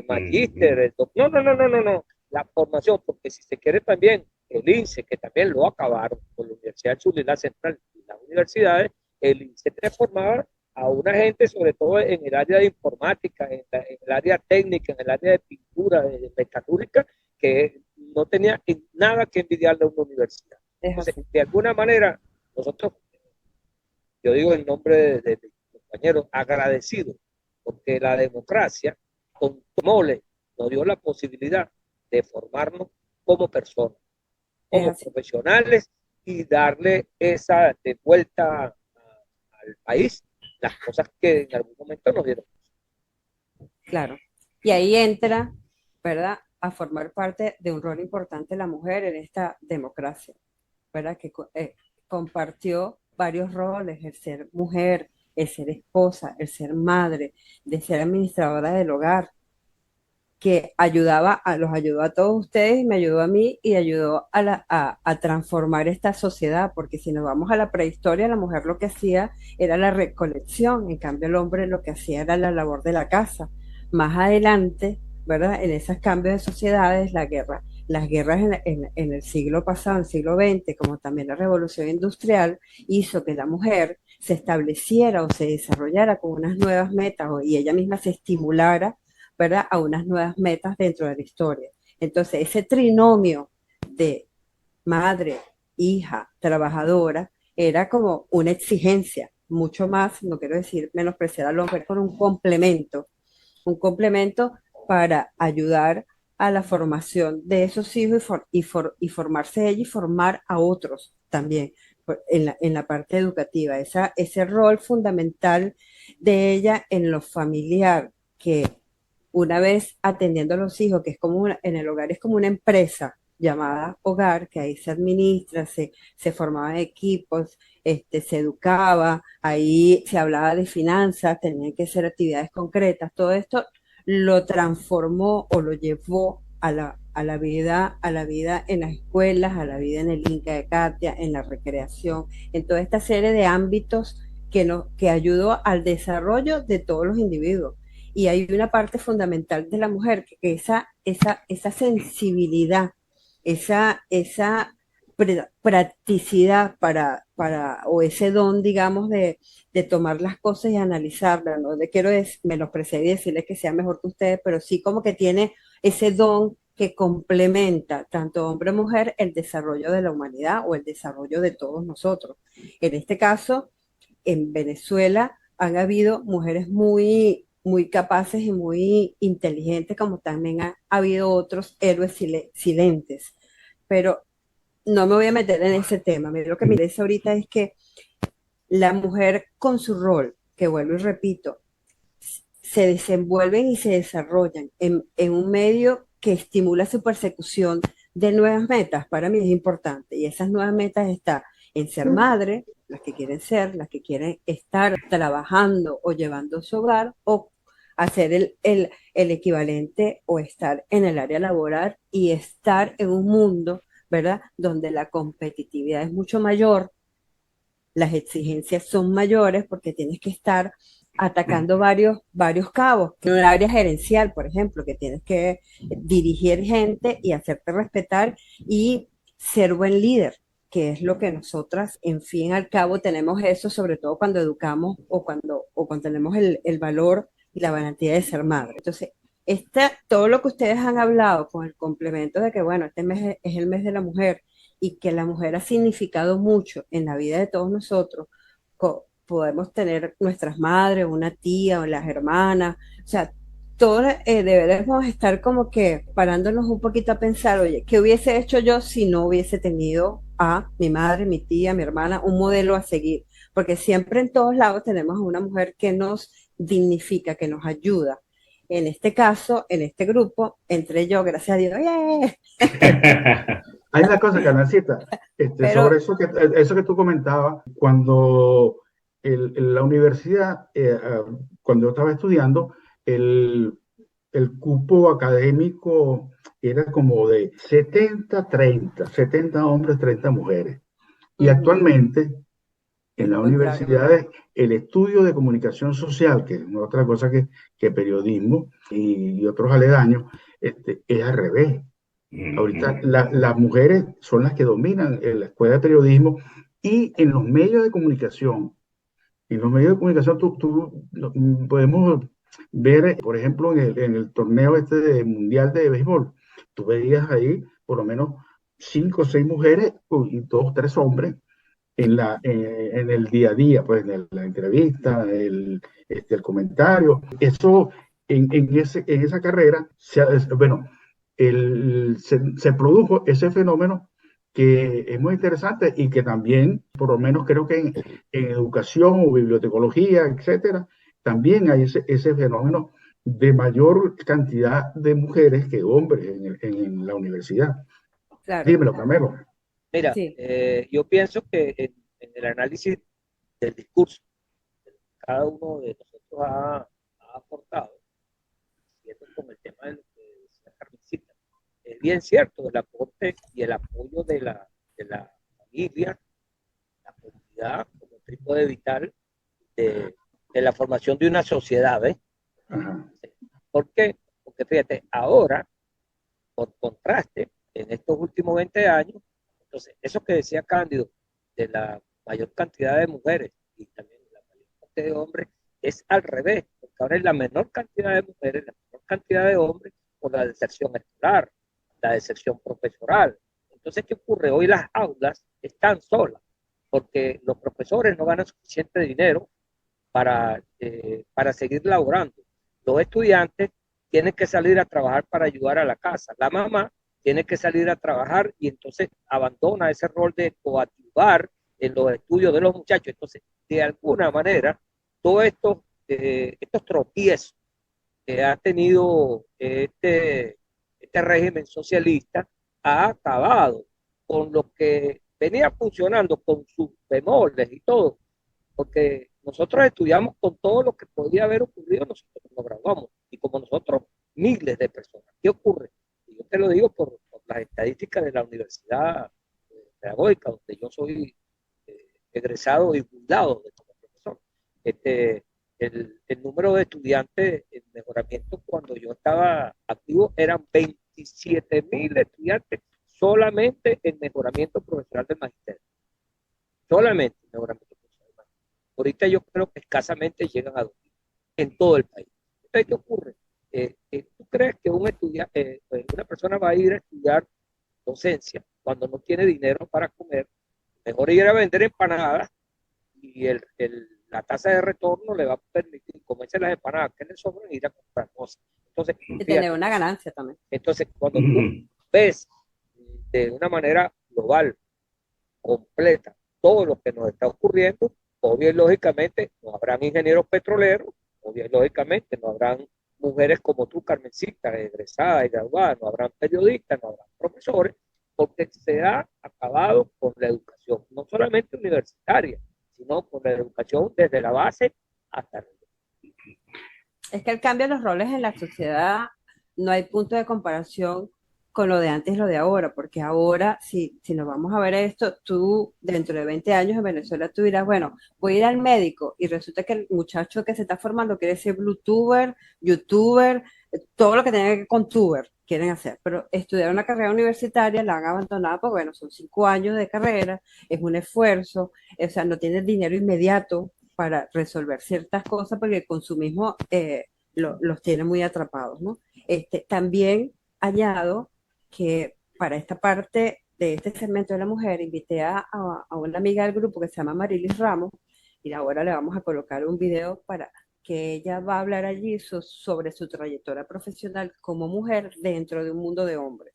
magíster, no, la formación, porque si se quiere también el INSE, que también lo acabaron con la Universidad del Sur y la Central y las universidades, el INSE transformaba a una gente, sobre todo en el área de informática, en el área técnica, en el área de pintura, de metalúrgica, que no tenía nada que envidiarle a una universidad. Entonces, de alguna manera, nosotros, yo digo en nombre de mis compañeros, agradecidos, porque la democracia, con mole, nos dio la posibilidad de formarnos como personas, como profesionales y darle esa de vuelta al país, las cosas que en algún momento nos dieron. Claro. Y ahí entra, ¿verdad?, a formar parte de un rol importante la mujer en esta democracia, ¿verdad?, que compartió varios roles: el ser mujer, el ser esposa, el ser madre, de ser administradora del hogar, que los ayudó a todos ustedes y me ayudó a mí y ayudó a transformar esta sociedad, porque si nos vamos a la prehistoria, la mujer lo que hacía era la recolección, en cambio el hombre lo que hacía era la labor de la casa. Más adelante, ¿verdad?, en esos cambios de sociedades, las guerras en el siglo pasado, en el siglo XX, como también la revolución industrial, hizo que la mujer se estableciera o se desarrollara con unas nuevas metas y ella misma se estimulara, ¿verdad?, a unas nuevas metas dentro de la historia. Entonces, ese trinomio de madre, hija, trabajadora, era como una exigencia, mucho más, no quiero decir menospreciar al hombre, con un complemento para ayudar a la formación de esos hijos y formarse ella y formar a otros también en la parte educativa. Ese rol fundamental de ella en lo familiar, que una vez atendiendo a los hijos, que es como en el hogar es como una empresa llamada hogar, que ahí se administra, se formaban equipos, se educaba, ahí se hablaba de finanzas, tenían que ser actividades concretas, todo esto lo transformó o lo llevó a la vida en las escuelas, a la vida en el Inca de Katia, en la recreación, en toda esta serie de ámbitos que ayudó al desarrollo de todos los individuos. Y hay una parte fundamental de la mujer, que esa sensibilidad, esa practicidad o ese don, digamos, de tomar las cosas y analizarlas. No le quiero menospreciar y decirles que sea mejor que ustedes, pero sí como que tiene ese don que complementa, tanto hombre o mujer, el desarrollo de la humanidad o el desarrollo de todos nosotros. En este caso, en Venezuela han habido mujeres muy, muy capaces y muy inteligentes, como también ha habido otros héroes silentes. Pero no me voy a meter en ese tema. Lo que me interesa ahorita es que la mujer con su rol, que vuelvo y repito, se desenvuelven y se desarrollan en un medio que estimula su persecución de nuevas metas. Para mí es importante. Y esas nuevas metas están en ser madre, las que quieren ser, las que quieren estar trabajando o llevando su hogar, o hacer el equivalente o estar en el área laboral y estar en un mundo, ¿verdad?, donde la competitividad es mucho mayor, las exigencias son mayores, porque tienes que estar atacando varios cabos. En un área gerencial, por ejemplo, que tienes que dirigir gente y hacerte respetar y ser buen líder, que es lo que nosotras, en fin, al cabo, tenemos eso, sobre todo cuando educamos o cuando tenemos el valor y la valentía de ser madre. Entonces, todo lo que ustedes han hablado con el complemento de que, bueno, este mes es el mes de la mujer y que la mujer ha significado mucho en la vida de todos nosotros, podemos tener nuestras madres, una tía o las hermanas, o sea, todos deberemos estar como que parándonos un poquito a pensar, oye, ¿qué hubiese hecho yo si no hubiese tenido a mi madre, mi tía, mi hermana, un modelo a seguir? Porque siempre en todos lados tenemos a una mujer que nos dignifica, que nos ayuda. En este caso, en este grupo, entre yo, gracias a Dios, ¡yeah! Hay una cosa, Carmencita, sobre eso que tú comentabas, cuando la universidad, cuando yo estaba estudiando, el cupo académico era como de 70-30, 70 hombres, 30 mujeres. Y actualmente En las Contrario. universidades, el estudio de comunicación social, que es otra cosa que periodismo y otros aledaños, es al revés. Ahorita las mujeres son las que dominan en la escuela de periodismo y en los medios de comunicación. En los medios de comunicación podemos ver, por ejemplo, en el torneo mundial de béisbol, tú veías ahí por lo menos 5 o 6 mujeres y 2 o 3 hombres en el día a día, pues en la entrevista, el comentario. Eso, en esa carrera, bueno, se produjo ese fenómeno que es muy interesante y que también, por lo menos creo que en educación o bibliotecología, etcétera, también hay ese fenómeno de mayor cantidad de mujeres que hombres en la universidad. Claro. Dímelo, Carmelo. Mira, Sí. yo pienso que en el análisis del discurso que cada uno de nosotros ha aportado, siguiendo con el tema de lo que decía Carmencita, es bien cierto el aporte y el apoyo de la familia, la comunidad, como trípode vital de la formación de una sociedad, ¿ves? Ajá. ¿Por qué? Porque fíjate, ahora, por contraste, en estos últimos 20 años, entonces, eso que decía Cándido, de la mayor cantidad de mujeres y también la mayor cantidad de hombres, es al revés, porque ahora es la menor cantidad de mujeres, la menor cantidad de hombres por la deserción escolar, la deserción profesoral. Entonces, ¿qué ocurre? Hoy las aulas están solas, porque los profesores no ganan suficiente dinero para seguir laborando. Los estudiantes tienen que salir a trabajar para ayudar a la casa. La mamá tiene que salir a trabajar y entonces abandona ese rol de coadyuvar en los estudios de los muchachos. Entonces, de alguna manera, todos estos tropiezos que ha tenido este régimen socialista ha acabado con lo que venía funcionando con sus bemoles y todo, porque nosotros estudiamos con todo lo que podía haber ocurrido, nosotros nos graduamos, y como nosotros, miles de personas. ¿Qué ocurre? Y yo te lo digo por las estadísticas de la Universidad Pedagógica, donde yo soy egresado y fundado como profesor. El número de estudiantes en mejoramiento cuando yo estaba activo eran 27.000 estudiantes solamente en mejoramiento profesional del magisterio. Solamente en mejoramiento profesional del magisterio. Ahorita yo creo que escasamente llegan a 2.000 en todo el país. Entonces, ¿qué ocurre? ¿Tú crees que una persona va a ir a estudiar docencia cuando no tiene dinero para comer? Mejor ir a vender empanadas y la tasa de retorno le va a permitir comerse las empanadas que le sobran e ir a comprar cosas. Entonces, Y tener una ganancia también. Entonces, cuando tú ves de una manera global, completa, todo lo que nos está ocurriendo, obvio y lógicamente no habrán ingenieros petroleros, obvio y lógicamente no habrán mujeres como tú, Carmencita, egresada y graduada, no habrán periodistas, no habrán profesores, porque se ha acabado con la educación, no solamente universitaria, sino con la educación desde la base hasta el... Es que el cambio de los roles en la sociedad no hay punto de comparación con lo de antes y lo de ahora, porque ahora, si nos vamos a ver esto, tú dentro de 20 años en Venezuela tú dirás, bueno, voy a ir al médico y resulta que el muchacho que se está formando quiere ser bluetuber, youtuber, todo lo que tenga que ver con tuber quieren hacer, pero estudiar una carrera universitaria la han abandonado, pues bueno, son 5 años de carrera, es un esfuerzo, o sea, no tienen dinero inmediato para resolver ciertas cosas porque el consumismo los tiene muy atrapados, ¿no? También añado que para esta parte de este segmento de la mujer invité a una amiga del grupo que se llama Marilis Ramos y ahora le vamos a colocar un video para que ella va a hablar allí sobre su trayectoria profesional como mujer dentro de un mundo de hombres.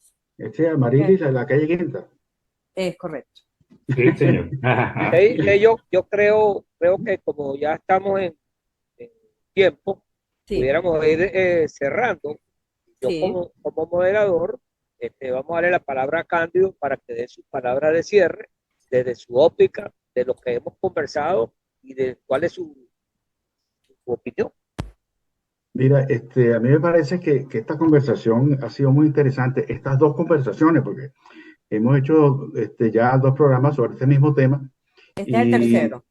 Amarilis, en la calle Quinta. Es correcto. Sí, señor. Yo creo que como ya estamos en tiempo, Sí. pudiéramos ir cerrando. Yo Sí. como moderador, vamos a darle la palabra a Cándido para que dé su palabra de cierre, desde su óptica, de lo que hemos conversado y de cuál es su opinión. Mira, a mí me parece que esta conversación ha sido muy interesante, estas dos conversaciones, porque hemos hecho ya 2 programas sobre este mismo tema. Este es el tercero.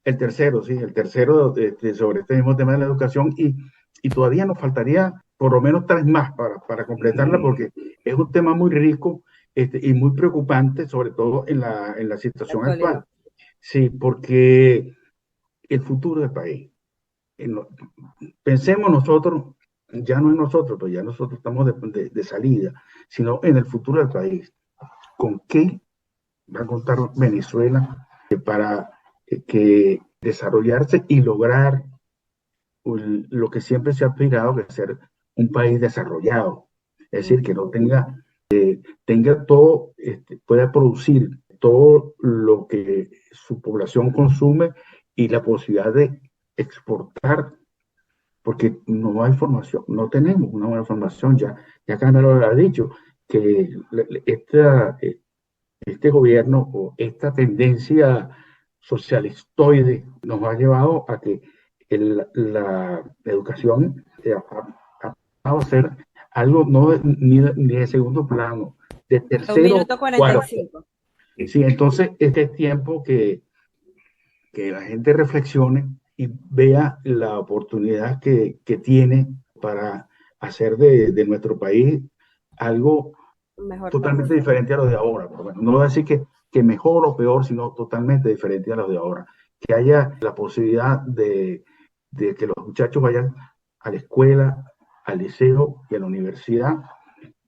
el tercero, sí, el tercero sobre este mismo tema de la educación y todavía nos faltaría por lo menos tres más para completarla porque es un tema muy rico y muy preocupante, sobre todo en la situación Actualidad. actual. Sí, porque el futuro del país. Pensemos nosotros, ya no en nosotros, pues ya nosotros estamos de salida, sino en el futuro del país. ¿Con qué va a contar Venezuela para que desarrollarse y lograr lo que siempre se ha aspirado, que es ser un país desarrollado? Es decir, que no tenga todo, pueda producir todo lo que su población consume y la posibilidad de exportar, porque no hay formación, no tenemos una buena formación. Ya Carmelo lo ha dicho, que este gobierno o esta tendencia socialistoide nos ha llevado a que la educación ha pasado a ser algo ni de segundo plano, de Un tercero, minuto cuarenta y cuarto. cinco. Sí, entonces este es tiempo que la gente reflexione y vea la oportunidad que tiene para hacer de nuestro país algo Un mejor país. totalmente diferente a los de ahora. Por lo menos. No voy a decir que mejor o peor, sino totalmente diferente a los de ahora. Que haya la posibilidad de que los muchachos vayan a la escuela, al liceo y a la universidad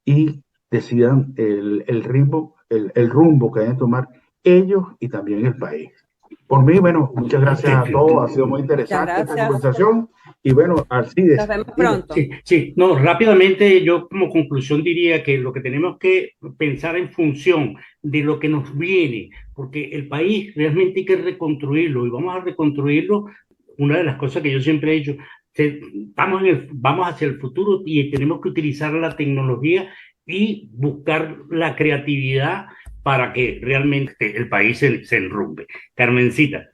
y decidan el rumbo que deben tomar ellos y también el país. Por mí, bueno, muchas gracias a todos. Ha sido muy Muchas interesante esta gracias. conversación. Y bueno, Nos Alcides, vemos dime. pronto. Sí, sí, no, rápidamente yo como conclusión diría que lo que tenemos que pensar en función de lo que nos viene, porque el país realmente hay que reconstruirlo y vamos a reconstruirlo. Una de las cosas que yo siempre he dicho, vamos hacia el futuro y tenemos que utilizar la tecnología y buscar la creatividad para que realmente el país se enrumbe. Carmencita.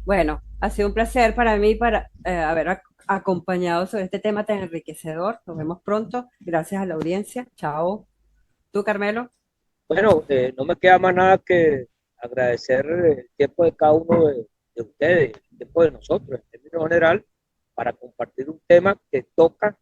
Bueno, ha sido un placer para mí para haber acompañado sobre este tema tan enriquecedor. Nos vemos pronto. Gracias a la audiencia. Chao. ¿Tú, Carmelo? Bueno, no me queda más nada que agradecer el tiempo de cada uno de ustedes, el tiempo de nosotros, en términos general, para compartir un tema que toca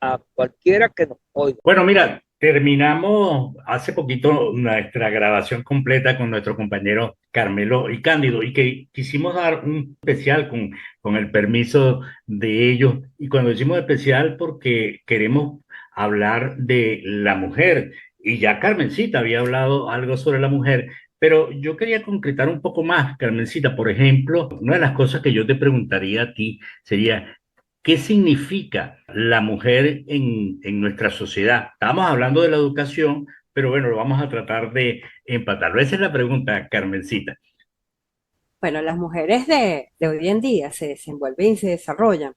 a cualquiera que nos oiga. Bueno, mira, terminamos hace poquito nuestra grabación completa con nuestro compañero Carmelo y Cándido y que quisimos dar un especial con el permiso de ellos. Y cuando decimos especial porque queremos hablar de la mujer y ya Carmencita había hablado algo sobre la mujer. Pero yo quería concretar un poco más, Carmencita. Por ejemplo, una de las cosas que yo te preguntaría a ti sería, ¿qué significa la mujer en nuestra sociedad? Estamos hablando de la educación, pero bueno, lo vamos a tratar de empatar. Esa es la pregunta, Carmencita. Bueno, las mujeres de hoy en día se desenvuelven y se desarrollan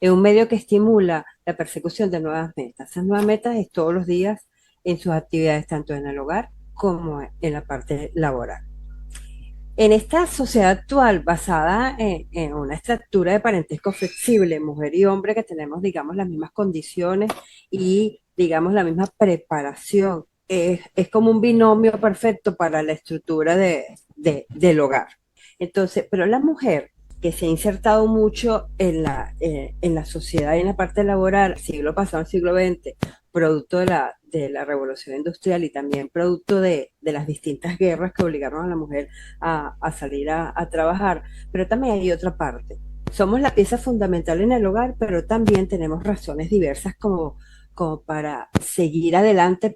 en un medio que estimula la persecución de nuevas metas. Esas nuevas metas es todos los días en sus actividades, tanto en el hogar como en la parte laboral. En esta sociedad actual, basada en una estructura de parentesco flexible, mujer y hombre, que tenemos, digamos, las mismas condiciones y, digamos, la misma preparación, es como un binomio perfecto para la estructura del hogar. Entonces, pero la mujer que se ha insertado mucho en la sociedad y en la parte laboral, siglo pasado, siglo XX, producto de la revolución industrial y también producto de las distintas guerras que obligaron a la mujer a salir a trabajar. Pero también hay otra parte. Somos la pieza fundamental en el hogar, pero también tenemos razones diversas como para seguir adelante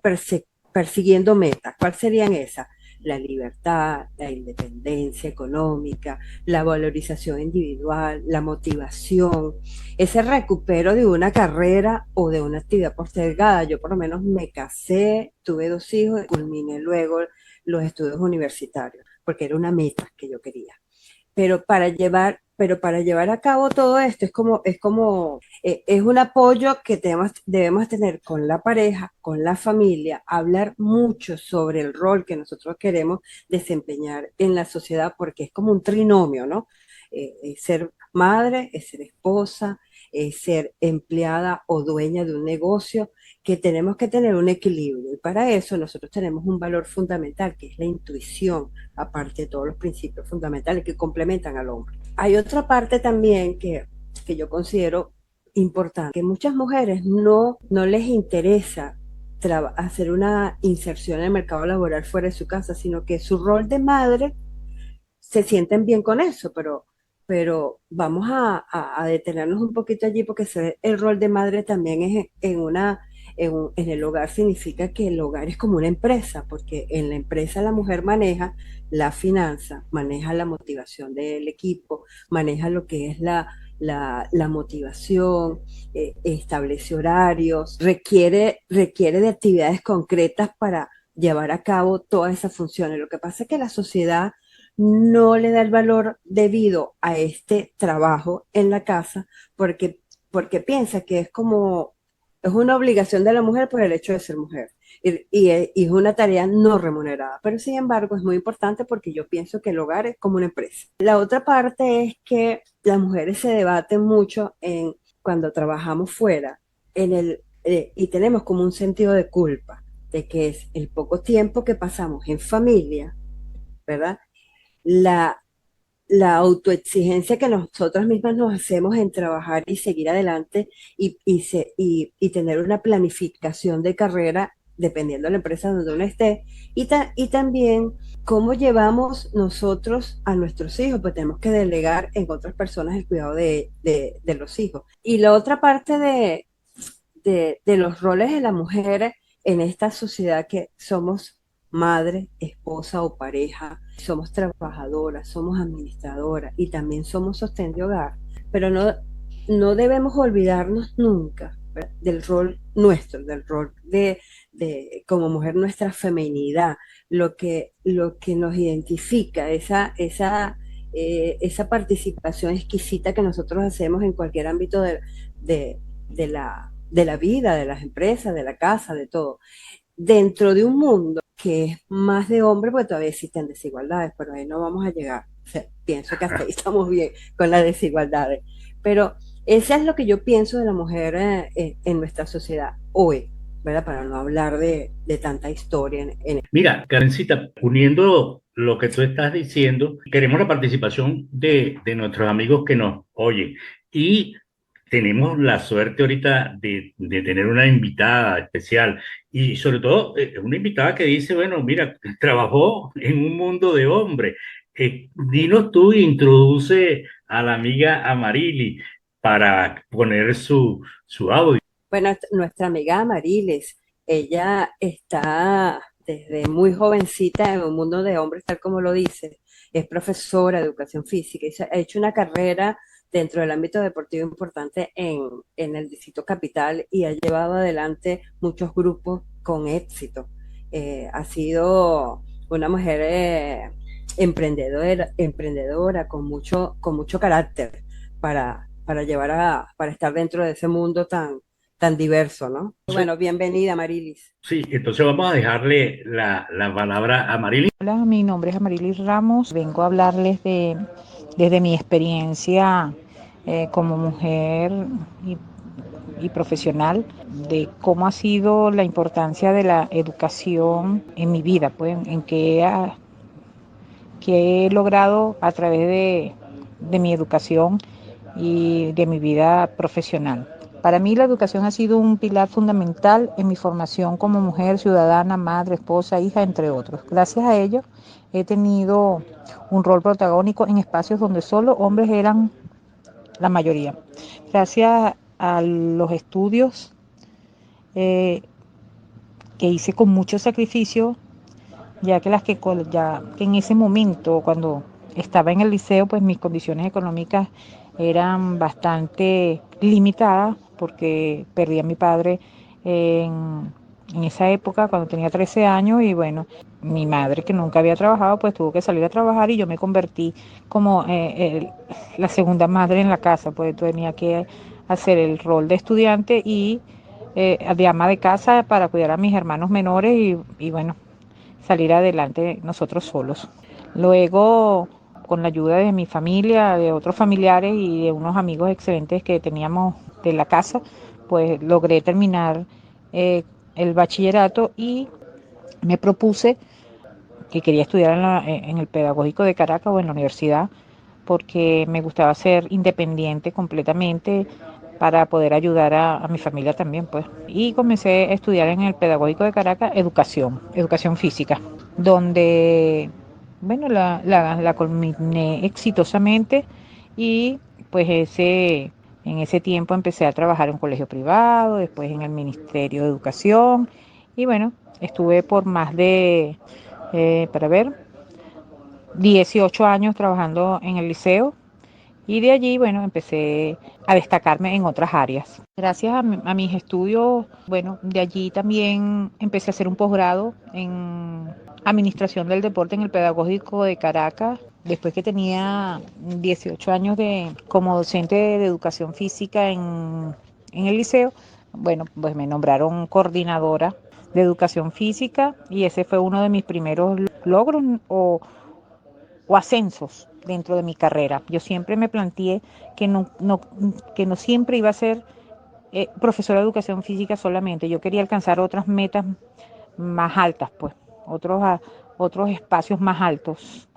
persiguiendo metas. ¿Cuáles serían esas? La libertad, la independencia económica, la valorización individual, la motivación, ese recupero de una carrera o de una actividad postergada. Yo por lo menos me casé, tuve 2 hijos y culminé luego los estudios universitarios, porque era una meta que yo quería. Pero para llevar a cabo todo esto es un apoyo que debemos tener con la pareja, con la familia, hablar mucho sobre el rol que nosotros queremos desempeñar en la sociedad, porque es como un trinomio, ¿no? Es ser madre, es ser esposa, es ser empleada o dueña de un negocio, que tenemos que tener un equilibrio. Y para eso nosotros tenemos un valor fundamental, que es la intuición, aparte de todos los principios fundamentales que complementan al hombre. hay otra parte también que yo considero importante, que muchas mujeres no les interesa hacer una inserción en el mercado laboral fuera de su casa, sino que su rol de madre se sienten bien con eso, pero vamos a detenernos un poquito allí porque el rol de madre también es en el hogar significa que el hogar es como una empresa, porque en la empresa la mujer maneja la finanza, maneja la motivación del equipo, maneja lo que es la motivación, establece horarios, requiere de actividades concretas para llevar a cabo todas esas funciones. Lo que pasa es que la sociedad no le da el valor debido a este trabajo en la casa porque piensa que es una obligación de la mujer por el hecho de ser mujer y es una tarea no remunerada, pero sin embargo es muy importante porque yo pienso que el hogar es como una empresa. La otra parte es que las mujeres se debaten mucho cuando trabajamos fuera y tenemos como un sentido de culpa de que es el poco tiempo que pasamos en familia, ¿verdad? la, la autoexigencia que nosotras mismas nos hacemos en trabajar y seguir adelante y tener una planificación de carrera dependiendo de la empresa donde uno esté, y también cómo llevamos nosotros a nuestros hijos, pues tenemos que delegar en otras personas el cuidado de los hijos. Y la otra parte de los roles de la mujer en esta sociedad que somos madre, esposa o pareja, somos trabajadoras, somos administradoras y también somos sostén de hogar, pero no debemos olvidarnos nunca, ¿verdad?, del rol nuestro, del rol de como mujer, nuestra feminidad, lo que nos identifica, esa participación exquisita que nosotros hacemos en cualquier ámbito de, de la vida, de las empresas, de la casa, de todo, dentro de un mundo que es más de hombres, porque todavía existen desigualdades, pero ahí no vamos a llegar. O sea, pienso que hasta ahí estamos bien con las desigualdades. Pero eso es lo que yo pienso de la mujer en nuestra sociedad hoy, ¿verdad? Para no hablar de tanta historia Mira, Karencita, uniendo lo que tú estás diciendo, queremos la participación de nuestros amigos que nos oyen. Y tenemos la suerte ahorita de tener una invitada especial y sobre todo una invitada que dice, bueno, mira, trabajó en un mundo de hombres. Dinos tú, introduce a la amiga Amarili para poner su audio. Bueno, nuestra amiga Amariles, ella está desde muy jovencita en un mundo de hombres, tal como lo dice. Es profesora de educación física y ha hecho una carrera dentro del ámbito deportivo importante en el Distrito Capital y ha llevado adelante muchos grupos con éxito. Ha sido una mujer emprendedora con mucho carácter para estar dentro de ese mundo tan diverso, ¿no? Bueno, bienvenida, Marilis. Sí, entonces vamos a dejarle la palabra a Marilyn. Hola, mi nombre es Amarilis Ramos. Vengo a hablarles desde mi experiencia como mujer y profesional, de cómo ha sido la importancia de la educación en mi vida, pues en que he logrado a través de mi educación y de mi vida profesional. Para mí la educación ha sido un pilar fundamental en mi formación como mujer, ciudadana, madre, esposa, hija, entre otros. Gracias a ello he tenido un rol protagónico en espacios donde solo hombres eran la mayoría. Gracias a los estudios que hice con mucho sacrificio, ya que en ese momento, cuando estaba en el liceo, pues mis condiciones económicas eran bastante limitadas porque perdí a mi padre en esa época cuando tenía 13 años y bueno, mi madre que nunca había trabajado pues tuvo que salir a trabajar y yo me convertí como la segunda madre en la casa, pues tenía que hacer el rol de estudiante y de ama de casa para cuidar a mis hermanos menores y bueno, salir adelante nosotros solos. Luego, con la ayuda de mi familia, de otros familiares y de unos amigos excelentes que teníamos de la casa, pues logré terminar el bachillerato y me propuse que quería estudiar en el Pedagógico de Caracas o en la universidad porque me gustaba ser independiente completamente para poder ayudar a mi familia también, pues. Y comencé a estudiar en el Pedagógico de Caracas educación física, donde, bueno, la culminé exitosamente y pues en ese tiempo empecé a trabajar en un colegio privado, después en el Ministerio de Educación y bueno, estuve por más de, para ver, 18 años trabajando en el liceo y de allí, bueno, empecé a destacarme en otras áreas. Gracias a mis estudios, bueno, de allí también empecé a hacer un posgrado en Administración del Deporte en el Pedagógico de Caracas. Después que tenía 18 años como docente de educación física en el liceo, bueno, pues me nombraron coordinadora de educación física y ese fue uno de mis primeros logros o ascensos dentro de mi carrera. Yo siempre me planteé que no siempre iba a ser profesora de educación física solamente. Yo quería alcanzar otras metas más altas, pues, otros espacios más altos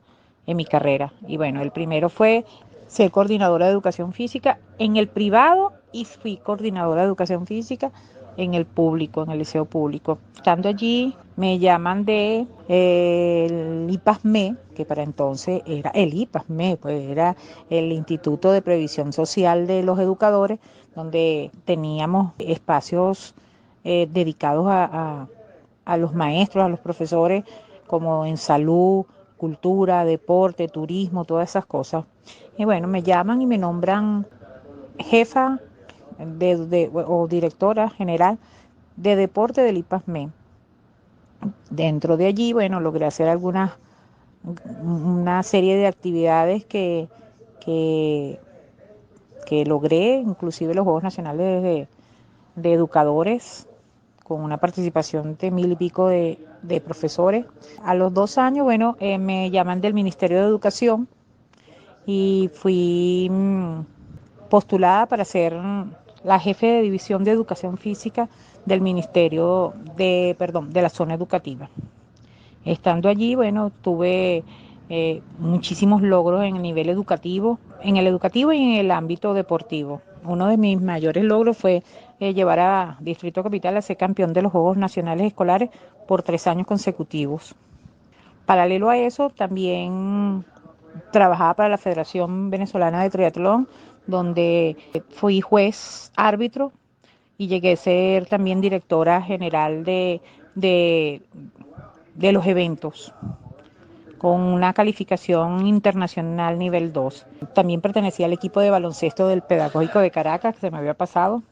en mi carrera. Y bueno, el primero fue ser coordinadora de educación física en el privado y fui coordinadora de educación física en el público, en el liceo público. Estando allí, me llaman de el IPASME, que para entonces era el IPASME, pues era el Instituto de Previsión Social de los Educadores, donde teníamos espacios dedicados a los maestros, a los profesores, como en salud, cultura, deporte, turismo, todas esas cosas. Y bueno, me llaman y me nombran jefa o directora general de deporte del IPASME. Dentro de allí, bueno, logré hacer una serie de actividades que, que logré, inclusive los Juegos Nacionales de Educadores, con una participación de 1.000 y pico de profesores. A los 2 años, bueno, me llaman del Ministerio de Educación y fui postulada para ser la jefe de división de educación física del Ministerio de la zona educativa. Estando allí, bueno, tuve muchísimos logros en el nivel educativo, en el educativo y en el ámbito deportivo. Uno de mis mayores logros fue llevar a Distrito Capital a ser campeón de los Juegos Nacionales Escolares por 3 años consecutivos. Paralelo a eso, también trabajaba para la Federación Venezolana de Triatlón, donde fui juez árbitro y llegué a ser también directora general de, de los eventos, con una calificación internacional nivel 2. También pertenecía al equipo de baloncesto del Pedagógico de Caracas, que se me había pasado,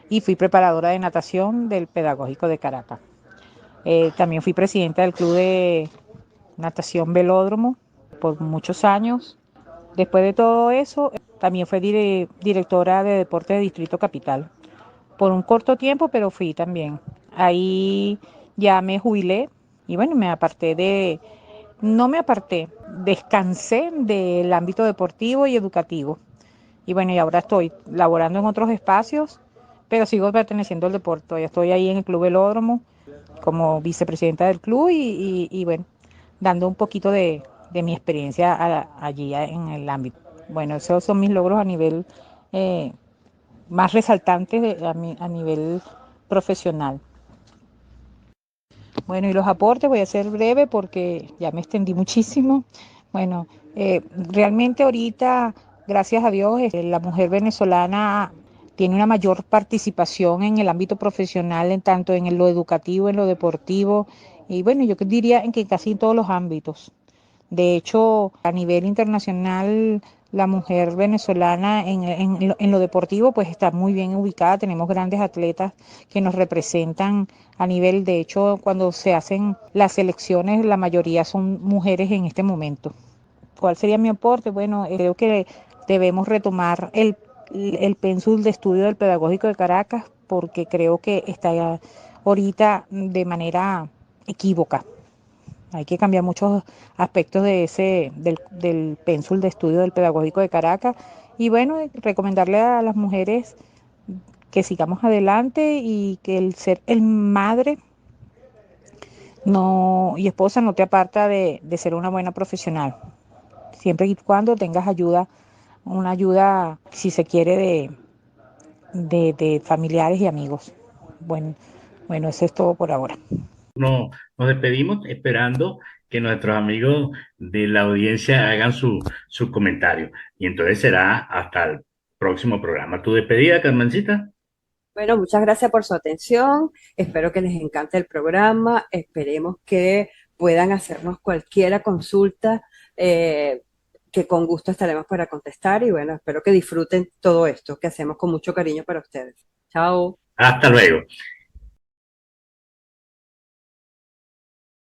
y fui preparadora de natación del Pedagógico de Caracas. También fui presidenta del Club de Natación Velódromo por muchos años. Después de todo eso, también fui directora de deporte de Distrito Capital. Por un corto tiempo, pero fui también. Ahí ya me jubilé y bueno, no me aparté, descansé del ámbito deportivo y educativo. Y bueno, y ahora estoy laborando en otros espacios, pero sigo perteneciendo al deporte. Ya estoy ahí en el Club Velódromo como vicepresidenta del club y bueno, dando un poquito de mi experiencia allí en el ámbito. Bueno, esos son mis logros a nivel más resaltantes a nivel profesional. Bueno, y los aportes voy a ser breve porque ya me extendí muchísimo. Bueno, realmente ahorita, gracias a Dios, la mujer venezolana tiene una mayor participación en el ámbito profesional, en tanto en lo educativo, en lo deportivo, y bueno, yo diría en que casi en todos los ámbitos. De hecho, a nivel internacional, la mujer venezolana en lo deportivo pues está muy bien ubicada. Tenemos grandes atletas que nos representan a nivel, de hecho, cuando se hacen las selecciones, la mayoría son mujeres en este momento. ¿Cuál sería mi aporte? Bueno, creo que debemos retomar el pénsul de estudio del Pedagógico de Caracas porque creo que está ahorita de manera equívoca. Hay que cambiar muchos aspectos del pénsul de estudio del Pedagógico de Caracas. Y bueno, recomendarle a las mujeres que sigamos adelante y que el ser el madre y esposa no te aparta de ser una buena profesional. siempre y cuando tengas ayuda, una ayuda, si se quiere, de familiares y amigos. Bueno, bueno, eso es todo por ahora. No, nos despedimos esperando que nuestros amigos de la audiencia hagan su comentario. Y entonces será hasta el próximo programa. ¿Tu despedida, Carmencita? Bueno, muchas gracias por su atención. Espero que les encante el programa. Esperemos que puedan hacernos cualquier consulta que con gusto estaremos para contestar. Y bueno, espero que disfruten todo esto que hacemos con mucho cariño para ustedes. Chao. Hasta luego.